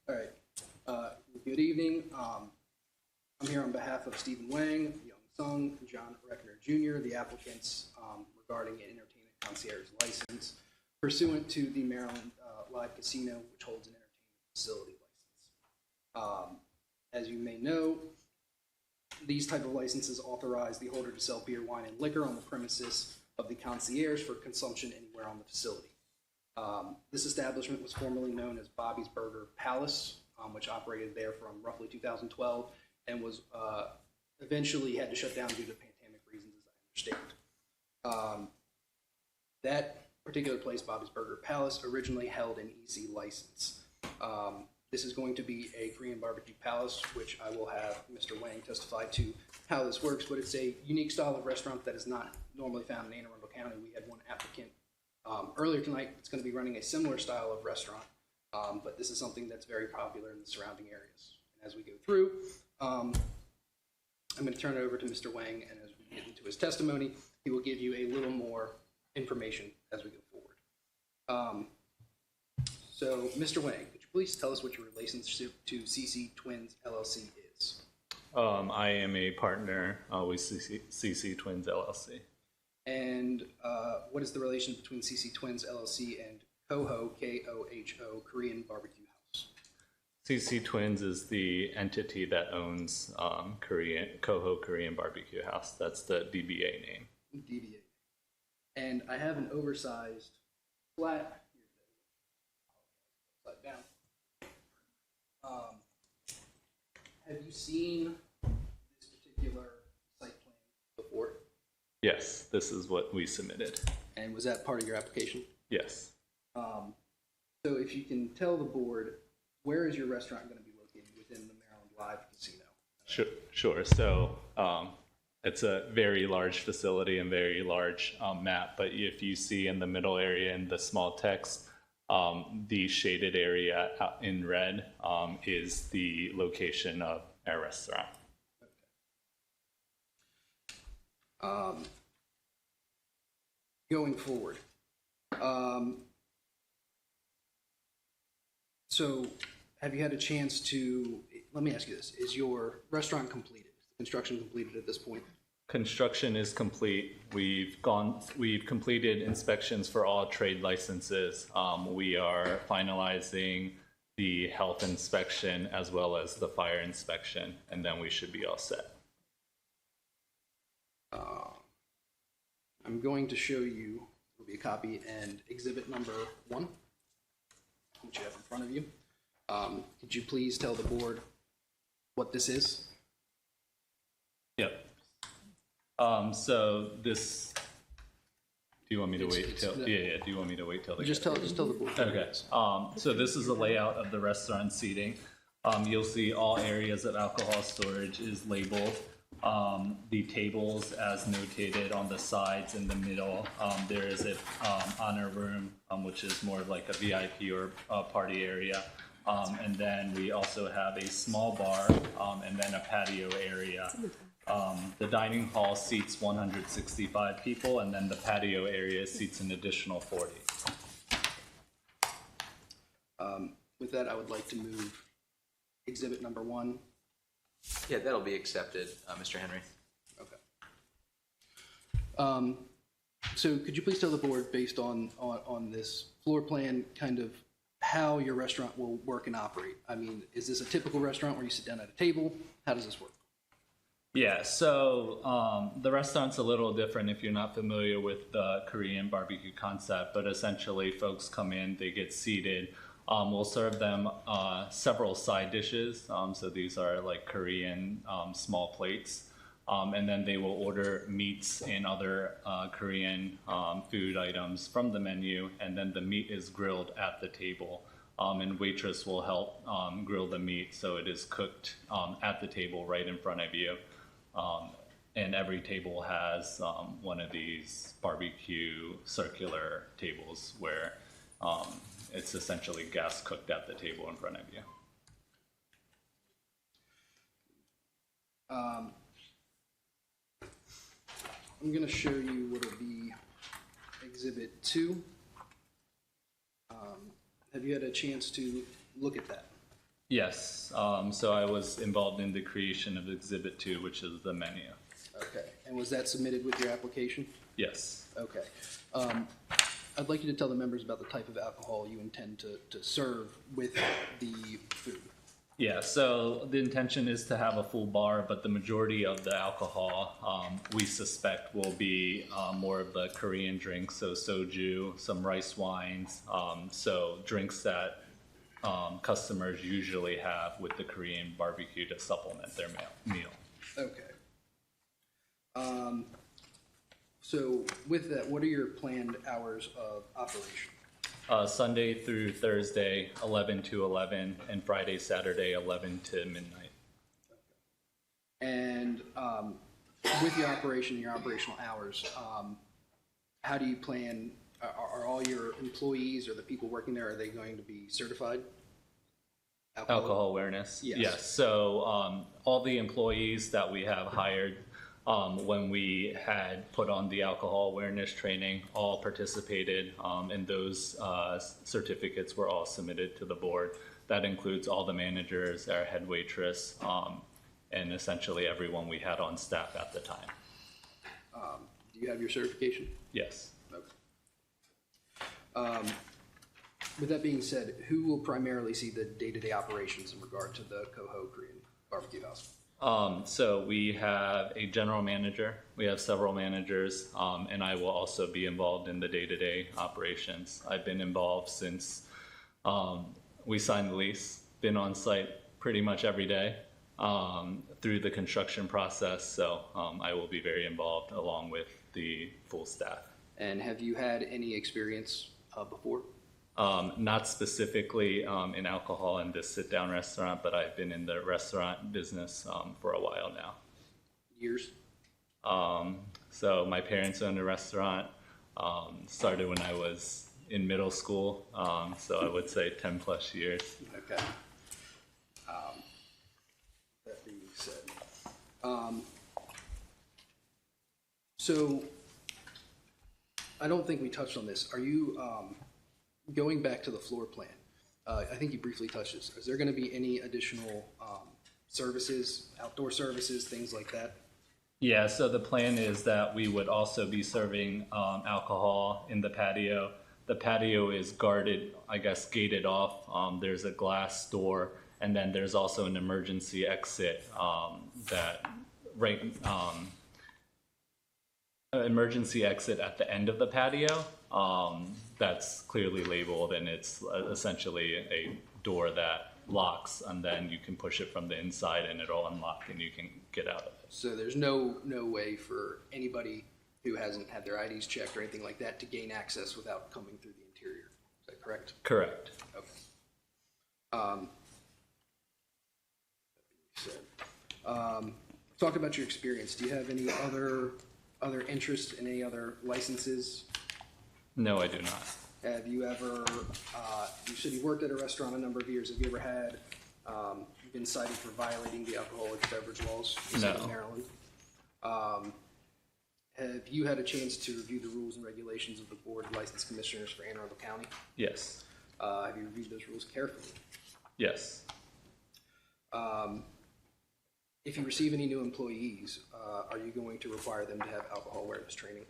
All right. Good evening. I'm here on behalf of Stephen Wang, Young Sung, John Reckner Jr., the applicants regarding an entertainment concierge license pursuant to the Maryland Live Casino, which holds an entertainment facility license. As you may know, these type of licenses authorize the holder to sell beer, wine, and liquor on the premises of the concierge for consumption anywhere on the facility. This establishment was formerly known as Bobby's Burger Palace, which operated there from roughly 2012 and was eventually had to shut down due to pandemic reasons, as I understand. That particular place, Bobby's Burger Palace, originally held an EC license. This is going to be a Korean barbecue palace, which I will have Mr. Wang testify to how this works, but it's a unique style of restaurant that is not normally found in Anne Arundel County. We had one applicant earlier tonight that's going to be running a similar style of restaurant, but this is something that's very popular in the surrounding areas. And as we go through, I'm going to turn it over to Mr. Wang, and as we get into his testimony, he will give you a little more information as we go forward. So, Mr. Wang, could you please tell us what your relationship to CC Twins LLC is? I am a partner with CC Twins LLC. And what is the relation between CC Twins LLC and Koho, Koho, Korean Barbecue House? CC Twins is the entity that owns Koho Korean Barbecue House. That's the DBA name. DBA. And I have an oversized flat. Upside down. Have you seen this particular site plan before? Yes, this is what we submitted. And was that part of your application? Yes. So if you can tell the board, where is your restaurant going to be located within the Maryland Live Casino? Sure. So it's a very large facility and very large map, but if you see in the middle area in the small text, the shaded area in red is the location of our restaurant. Going forward, so have you had a chance to, let me ask you this, is your restaurant completed? Is the construction completed at this point? Construction is complete. We've completed inspections for all trade licenses. We are finalizing the health inspection as well as the fire inspection, and then we should be all set. I'm going to show you, will be a copy, and exhibit number 1, which you have in front of you. Could you please tell the board what this is? Yep. So this, do you want me to wait till? Yeah. Do you want me to wait till? Just tell the board. Okay. So this is a layout of the restaurant seating. You'll see all areas of alcohol storage is labeled. The tables, as notated on the sides in the middle, there is a honor room, which is more like a VIP or a party area. And then we also have a small bar and then a patio area. The dining hall seats 165 people, and then the patio area seats an additional 40. With that, I would like to move exhibit number 1. Yeah, that'll be accepted, Mr. Henry. Okay. So could you please tell the board, based on this floor plan, kind of how your restaurant will work and operate? I mean, is this a typical restaurant where you sit down at a table? How does this work? Yeah, so the restaurant's a little different if you're not familiar with the Korean barbecue concept, but essentially folks come in, they get seated. We'll serve them several side dishes. So these are like Korean small plates. And then they will order meats and other Korean food items from the menu. And then the meat is grilled at the table. And waitress will help grill the meat. So it is cooked at the table right in front of you. And every table has one of these barbecue circular tables where it's essentially gas cooked at the table in front of you. I'm going to show you what will be exhibit 2. Have you had a chance to look at that? Yes, so I was involved in the creation of exhibit 2, which is the menu. Okay, and was that submitted with your application? Yes. Okay. I'd like you to tell the members about the type of alcohol you intend to serve with the food. Yeah, so the intention is to have a full bar, but the majority of the alcohol we suspect will be more of the Korean drinks, so soju, some rice wines, so drinks that customers usually have with the Korean barbecue to supplement their meal. Okay. So with that, what are your planned hours of operation? Sunday through Thursday, 11 to 11, and Friday, Saturday, 11 to midnight. And with your operation, your operational hours, how do you plan, are all your employees or the people working there, are they going to be certified? Alcohol awareness? Yes. So all the employees that we have hired, when we had put on the alcohol awareness training, all participated, and those certificates were all submitted to the board. That includes all the managers, our head waitress, and essentially everyone we had on staff at the time. Do you have your certification? Yes. Okay. With that being said, who will primarily see the day-to-day operations in regard to the Coho Korean Barbecue House? So we have a general manager, we have several managers, and I will also be involved in the day-to-day operations. I've been involved since we signed the lease, been on site pretty much every day through the construction process, so I will be very involved along with the full staff. And have you had any experience before? Not specifically in alcohol in this sit-down restaurant, but I've been in the restaurant business for a while now. Years? So my parents owned a restaurant, started when I was in middle school, so I would say 10 plus years. Okay. That being said, so I don't think we touched on this. Are you, going back to the floor plan, I think you briefly touched this. Is there going to be any additional services, outdoor services, things like that? Yeah, so the plan is that we would also be serving alcohol in the patio. The patio is guarded, I guess, gated off. There's a glass door, and then there's also an emergency exit emergency exit at the end of the patio. That's clearly labeled, and it's essentially a door that locks, and then you can push it from the inside, and it'll unlock, and you can get out of it. So there's no way for anybody who hasn't had their IDs checked or anything like that to gain access without coming through the interior. Is that correct? Correct. Okay. Talk about your experience. Do you have any other interest in any other licenses? No, I do not. Have you ever, you said you worked at a restaurant a number of years. Have you ever had, been cited for violating the alcoholic beverage laws in the state of Maryland? Have you had a chance to review the rules and regulations of the Board of License Commissioners for Anne Arundel County? Yes. Have you reviewed those rules carefully? Yes. If you receive any new employees, are you going to require them to have alcohol awareness training?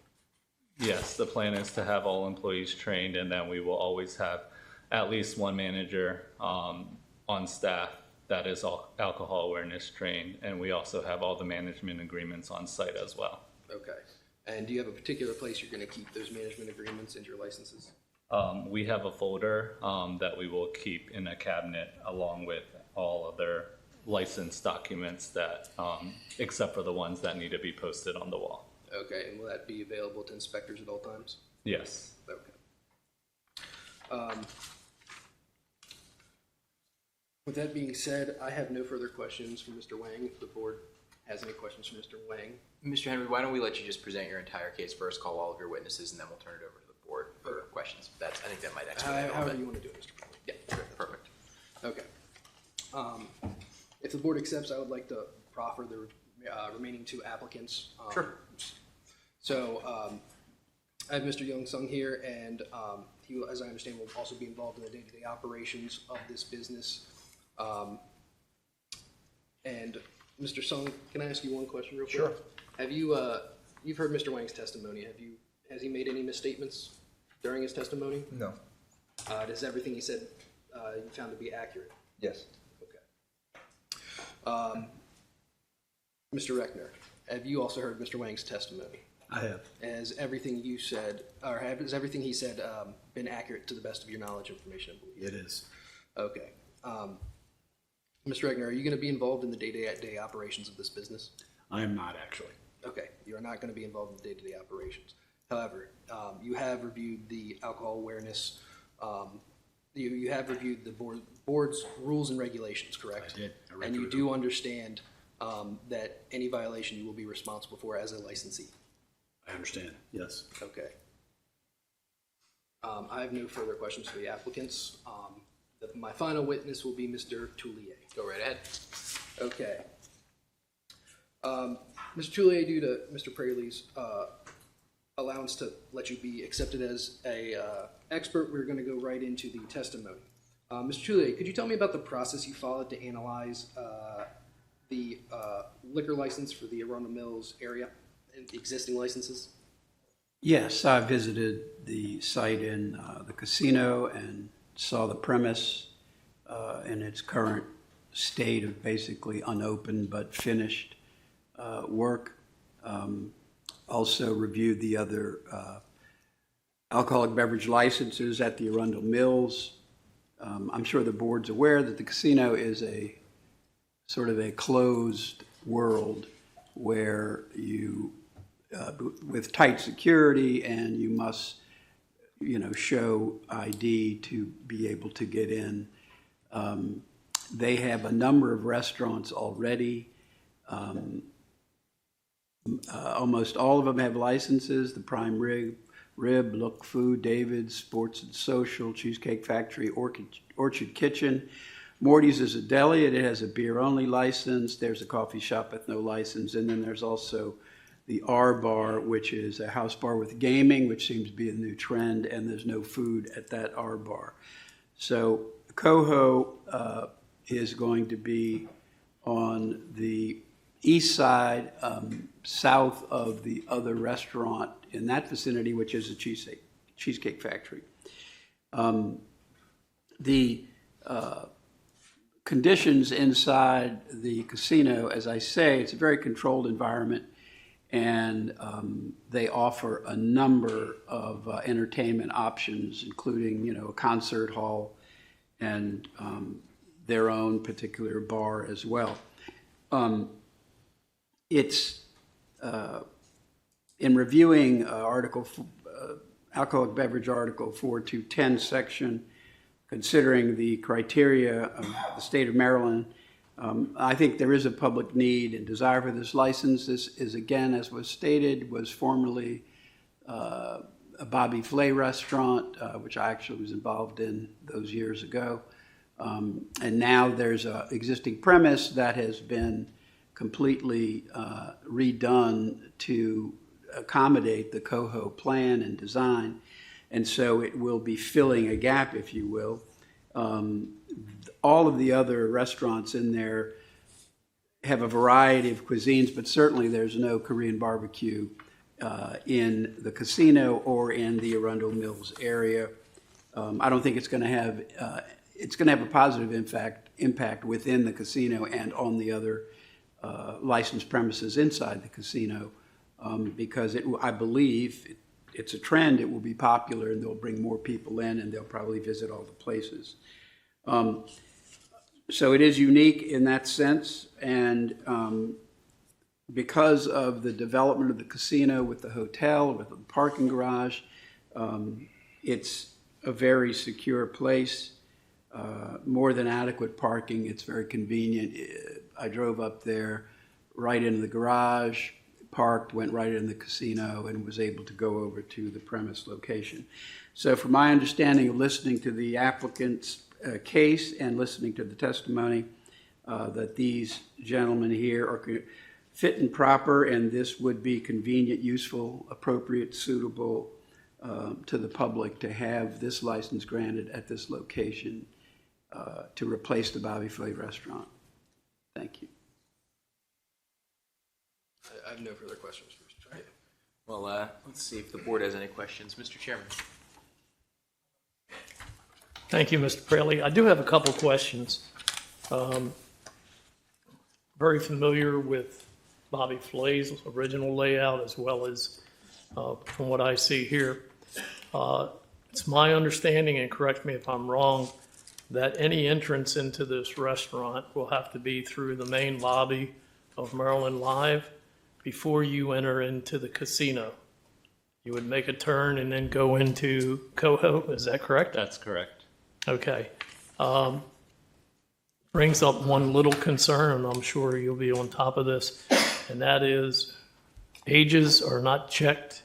Yes, the plan is to have all employees trained, and then we will always have at least one manager on staff that is all alcohol awareness trained, and we also have all the management agreements on site as well. Okay. And do you have a particular place you're going to keep those management agreements and your licenses? We have a folder that we will keep in a cabinet along with all other license documents that, except for the ones that need to be posted on the wall. Okay, and will that be available to inspectors at all times? Yes. Okay. With that being said, I have no further questions for Mr. Wang. If the board has any questions for Mr. Wang. Mr. Henry, why don't we let you just present your entire case first, call all of your witnesses, and then we'll turn it over to the board for questions. I think that might expedite it a little However bit. you want to do it, Mr. President. Yeah, perfect. Okay. If the board accepts, I would like to proffer the remaining two applicants. Sure. So I have Mr. Young Sung here, and he, as I understand, will also be involved in the day-to-day operations of this business. And Mr. Sung, can I ask you one question real quick? Sure. Have you, you've heard Mr. Wang's testimony. Has he made any misstatements during his testimony? No. Does everything he said you found to be accurate? Yes. Mr. Reckner, have you also heard Mr. Wang's testimony? I have. Has everything you said, or has everything he said been accurate to the best of your knowledge, information, and belief? It is. Okay. Mr. Reckner, are you going to be involved in the day-to-day operations of this business? I am not, actually. Okay, you are not going to be involved in the day-to-day operations. However, you have reviewed the alcohol awareness, you have reviewed the board's rules and regulations, correct? I did. I read And you through do understand that any violation you will be responsible for as a licensee? I understand, yes. Okay. I have no further questions for the applicants. My final witness will be Mr. Toulier. Go right ahead. Okay. Mr. Toulier, due to Mr. Praley's allowance to let you be accepted as a expert, we're going to go right into the testimony. Mr. Toulier, could you tell me about the process you followed to analyze the liquor license for the Arundel Mills area and the existing licenses? Yes, I visited the site in the casino and saw the premise in its current state of basically unopened but finished work. Also reviewed the other alcoholic beverage licenses at the Arundel Mills. I'm sure the board's aware that the casino is a sort of a closed world where you, with tight security, and you must, show ID to be able to get in. They have a number of restaurants already. Almost all of them have licenses: the Prime Rib, Look Food, David's, Sports and Social, Cheesecake Factory, Orchard Kitchen. Morty's is a deli. It has a beer-only license. There's a coffee shop with no license. And then there's also the R Bar, which is a house bar with gaming, which seems to be a new trend, and there's no food at that R Bar. So Coho is going to be on the east side, south of the other restaurant in that vicinity, which is a Cheesecake Factory. The conditions inside the casino, as I say, it's a very controlled environment, and they offer a number of entertainment options, including, a concert hall and their own particular bar as well. It's in reviewing alcoholic beverage article 4210 section, considering the criteria of the state of Maryland, I think there is a public need and desire for this license. This is, again, as was stated, was formerly a Bobby Flay restaurant, which I actually was involved in those years ago. And now there's an existing premise that has been completely redone to accommodate the Coho plan and design. And so it will be filling a gap, if you will. All of the other restaurants in there have a variety of cuisines, but certainly there's no Korean barbecue in the casino or in the Arundel Mills area. I don't think it's going to have a positive impact within the casino and on the other licensed premises inside the casino, because I believe it's a trend. It will be popular, and they'll bring more people in, and they'll probably visit all the places. So it is unique in that sense, and because of the development of the casino with the hotel, with the parking garage, it's a very secure place, more than adequate parking. It's very convenient. I drove up there right into the garage, parked, went right in the casino, and was able to go over to the premise location. So from my understanding of listening to the applicant's case and listening to the testimony, that these gentlemen here are fit and proper, and this would be convenient, useful, appropriate, suitable to the public to have this license granted at this location to replace the Bobby Flay restaurant. Thank you. I have no further questions for Mr. Chairman. Well, let's see if the board has any questions. Mr. Chairman. Thank you, Mr. Praley. I do have a couple questions. Very familiar with Bobby Flay's original layout, as well as from what I see here. It's my understanding, and correct me if I'm wrong, that any entrance into this restaurant will have to be through the main lobby of Maryland Live before you enter into the casino. You would make a turn and then go into Coho, is that correct? That's correct. Okay. Brings up one little concern, and I'm sure you'll be on top of this, and that is ages are not checked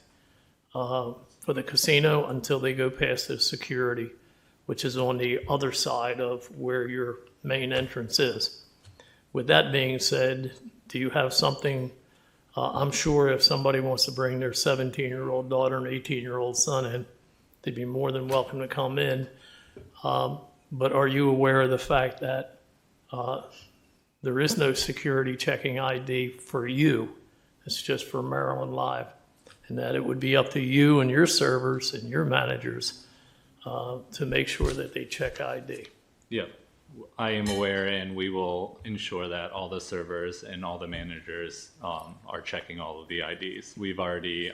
for the casino until they go past the security, which is on the other side of where your main entrance is. With that being said, do you have something, I'm sure if somebody wants to bring their 17-year-old daughter and 18-year-old son in, they'd be more than welcome to come in. But are you aware of the fact that there is no security checking ID for you? It's just for Maryland Live. And that it would be up to you and your servers and your managers to make sure that they check ID. Yep, I am aware, and we will ensure that all the servers and all the managers are checking all of the IDs. We've already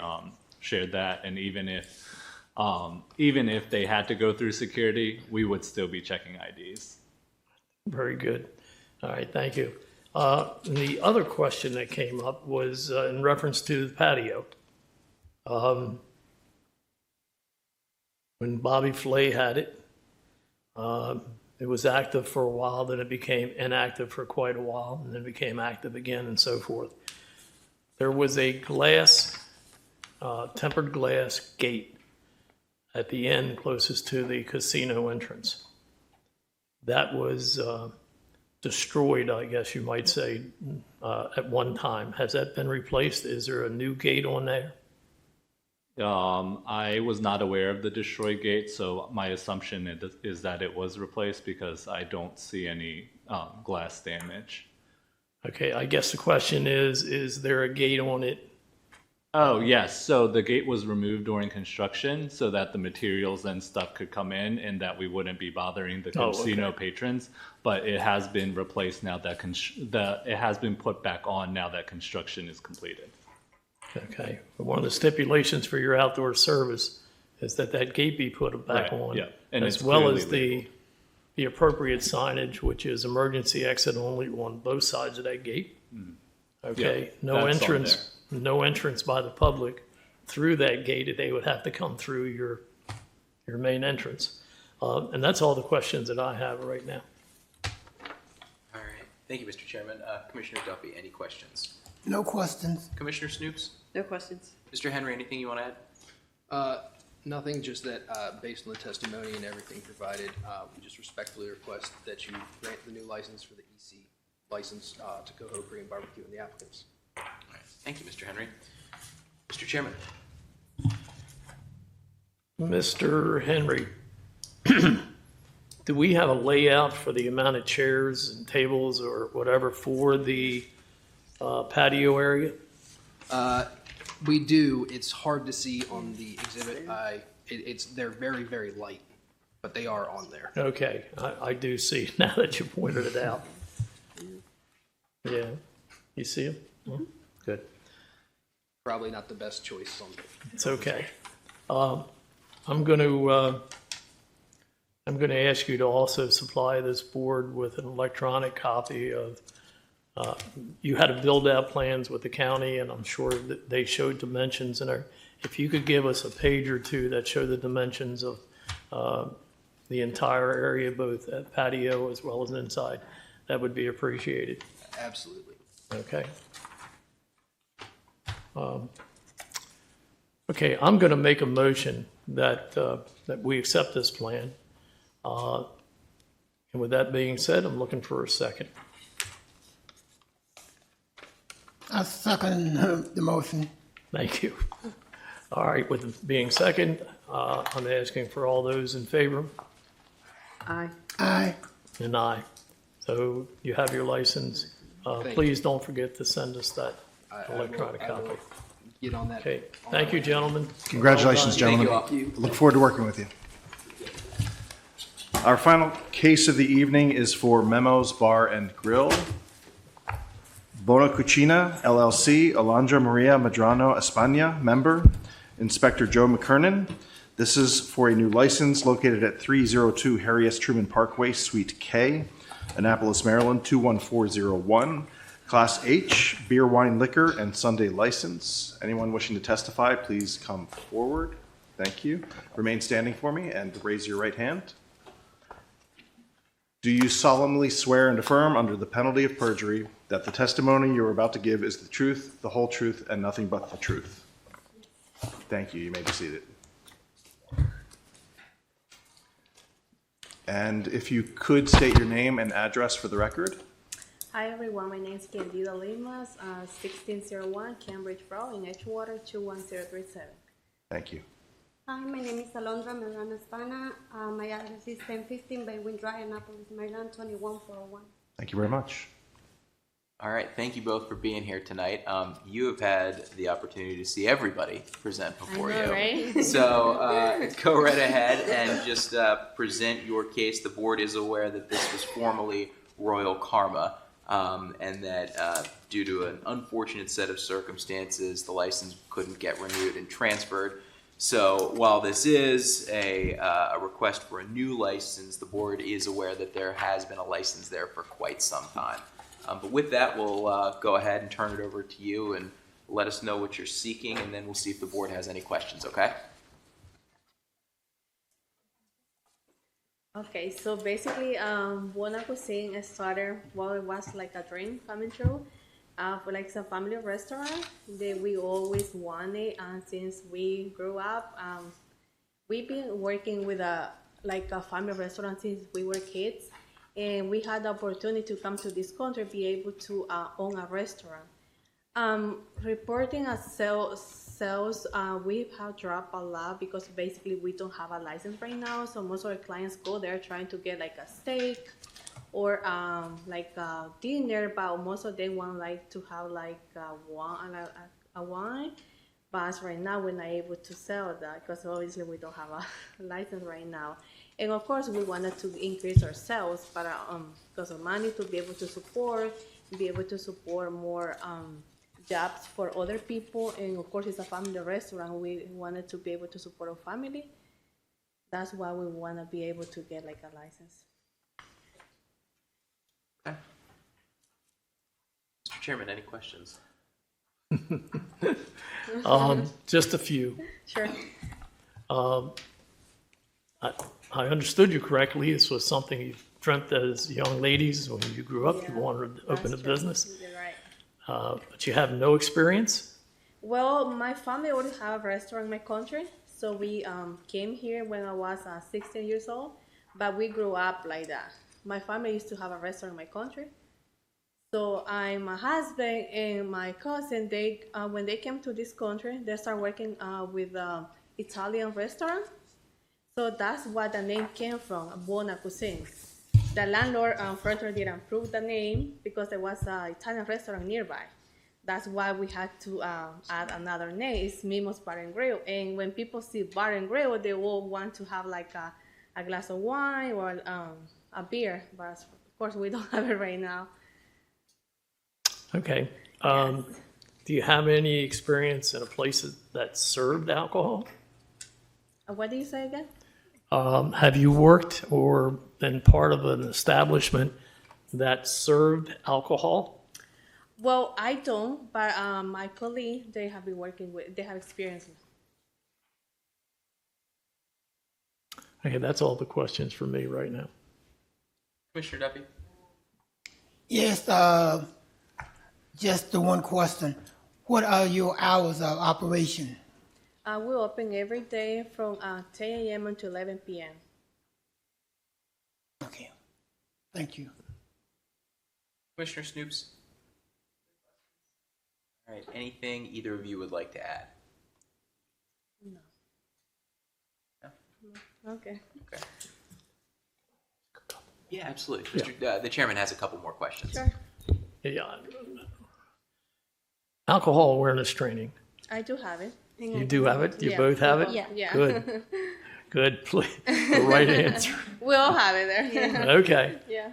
shared that, and even if they had to go through security, we would still be checking IDs. Very good. All right, thank you. And the other question that came up was in reference to the patio. When Bobby Flay had it, it was active for a while, then it became inactive for quite a while, and then became active again and so forth. There was a glass, tempered glass gate at the end closest to the casino entrance. That was destroyed, I guess you might say, at one time. Has that been replaced? Is there a new gate on there? I was not aware of the destroyed gate, so my assumption is that it was replaced because I don't see any glass damage. Okay, I guess the question is there a gate on it? Oh, yes. So the gate was removed during construction so that the materials and stuff could come in and that we wouldn't be bothering the casino patrons. But it has been replaced now that it has been put back on now that construction is completed. Okay. One of the stipulations for your outdoor service is that that gate be put back Right, on, yeah. And as it's well clearly as the appropriate signage, which is emergency exit only on both sides of that gate. Okay. Yeah, No that's on entrance. No entrance by the public through that gate. They would have to come through your main entrance. And that's all the questions that I have right now. All right. Thank you, Mr. Chairman. Commissioner Duffy, any questions? No questions. Commissioner Snoops? No questions. Mr. Henry, anything you want to add? Nothing, just that based on the testimony and everything provided, we just respectfully request that you grant the new license for the EC license to Coho Korean Barbecue and the applicants. All right. Thank you, Mr. Henry. Mr. Chairman? Mr. Henry, do we have a layout for the amount of chairs and tables or whatever for the patio area? We do. It's hard to see on the exhibit. They're very, very light, but they are on there. Okay, I do see now that you pointed it out. Yeah, you see them? Well, good. Probably not the best choice on there. It's okay. I'm going to ask you to also supply this board with an electronic copy of. You had to build out plans with the county, and I'm sure that they showed dimensions. And if you could give us a page or two that show the dimensions of the entire area, both at patio as well as inside, that would be appreciated. Absolutely. Okay. Okay, I'm going to make a motion that we accept this plan. And with that being said, I'm looking for a second. I second the motion. Thank you. All right, with it being second, I'm asking for all those in favor. Aye. Aye. And aye. So you have your license. Please don't forget to send us that electronic I will copy. get on that. Okay, thank you, gentlemen. Congratulations, Well done. gentlemen. Look forward to working with you. Our final case of the evening is for Memo's Bar and Grill. Bona Cucina, LLC, Alondra Maria Medrano España, member. Inspector Joe McKernan. This is for a new license located at 302 Harry S. Truman Parkway, Suite K, Annapolis, Maryland, 21401. Class H, beer, wine, liquor, and Sunday license. Anyone wishing to testify, please come forward. Thank you. Remain standing for me and raise your right hand. Do you solemnly swear and affirm under the penalty of perjury that the testimony you are about to give is the truth, the whole truth, and nothing but the truth? Thank you. You may be seated. And if you could state your name and address for the record. Hi everyone, my name is Candida Limas, 1601 Cambridge Road in Edgewater 21037. Thank you. Hi, my name is Alondra Medrano Espana. My address is 1015 by Wind Drive, Annapolis, Maryland 21401. Thank you very much. All right, thank you both for being here tonight. You have had the opportunity to see everybody present before I know, you. right? So go right ahead and just present your case. The board is aware that this was formerly Royal Karma, and that due to an unfortunate set of circumstances, the license couldn't get renewed and transferred. So while this is a request for a new license, the board is aware that there has been a license there for quite some time. But with that, we'll go ahead and turn it over to you and let us know what you're seeking, and then we'll see if the board has any questions, okay? Okay, so basically, Buona Cuisine started, well, it was like a dream coming true. For like some family restaurant that we always wanted, and since we grew up, we've been working with a family restaurant since we were kids, and we had the opportunity to come to this country, be able to own a restaurant. Reporting as sales, we have dropped a lot because basically we don't have a license right now. So most of our clients go there trying to get like a steak or like a dinner, but most of them want like to have like a wine. But as right now, we're not able to sell that because obviously we don't have a license right now. And of course, we wanted to increase our sales, but because of money to be able to support more jobs for other people. And of course, it's a family restaurant. We wanted to be able to support our family. That's why we want to be able to get like a license. Okay. Mr. Chairman, any questions? Just a few. Sure. I understood you correctly. This was something you dreamt as young ladies when you grew up. You wanted to open a business. You're right. But you have no experience? Well, my family already have a restaurant in my country. So we came here when I was 16 years old, but we grew up like that. My family used to have a restaurant in my country. So my husband and my cousin, they when they came to this country, they started working with Italian restaurant. So that's what the name came from, Buona Cuisine. The landlord unfortunately didn't approve the name because there was an Italian restaurant nearby. That's why we had to add another name. It's Mimo's Bar and Grill. And when people see Bar and Grill, they all want to have like a glass of wine or a beer. But of course, we don't have it right now. Okay. Do you have any experience in a place that served alcohol? What did you say again? Have you worked or been part of an establishment that served alcohol? Well, I don't, but my colleague, they have been working with, they have experience. Okay, that's all the questions for me right now. Commissioner Duffy? Yes, just the one question. What are your hours of operation? We open every day from 10 a.m. until 11 p.m. Okay, thank you. Commissioner Snoops? All right, anything either of you would like to add? No. No? Okay. Okay. Yeah, absolutely. The chairman has a couple more questions. Sure. Yeah. Alcohol awareness training. I do have it. You do have it? You both have it? Yeah. Good. Good. Please. The right answer. We all have it there. Okay. Yeah.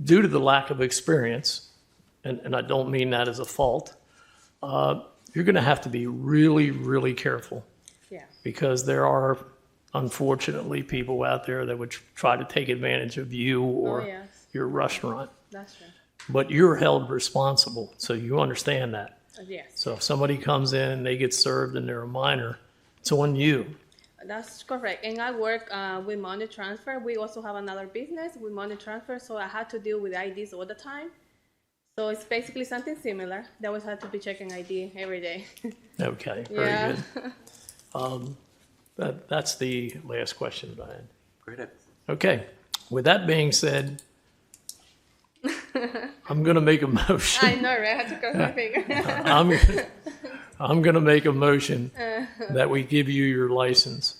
Due to the lack of experience, and I don't mean that as a fault, you're going to have to be really, really careful. Yeah. Because there are, unfortunately, people out there that would try to take advantage of you or your restaurant. That's true. But you're held responsible, so you understand that. Yes. So if somebody comes in and they get served and they're a minor, it's on you. That's correct. And I work with money transfer. We also have another business with money transfer, so I had to deal with IDs all the time. So it's basically something similar. They always had to be checking ID every day. Okay, very good. That's the last question that I had. Great. Okay, with that being said, I'm going to make a motion. I know, right? I had to cross my finger. I'm going to make a motion that we give you your license.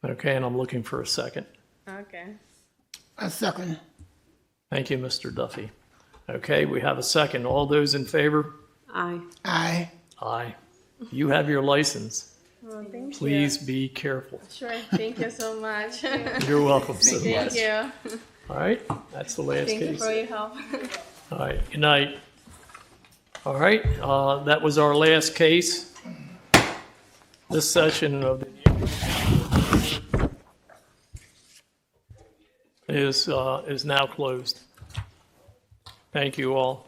Okay, and I'm looking for a second. Okay. A second. Thank you, Mr. Duffy. Okay, we have a second. All those in favor? Aye. Aye. Aye. You have your license. Well, thank you. Please be careful. Sure. Thank you so much. You're welcome so Thank much. you. All right, that's the last Thank you case. for your help. All right, good night. All right, that was our last case. This session of the is now closed. Thank you all.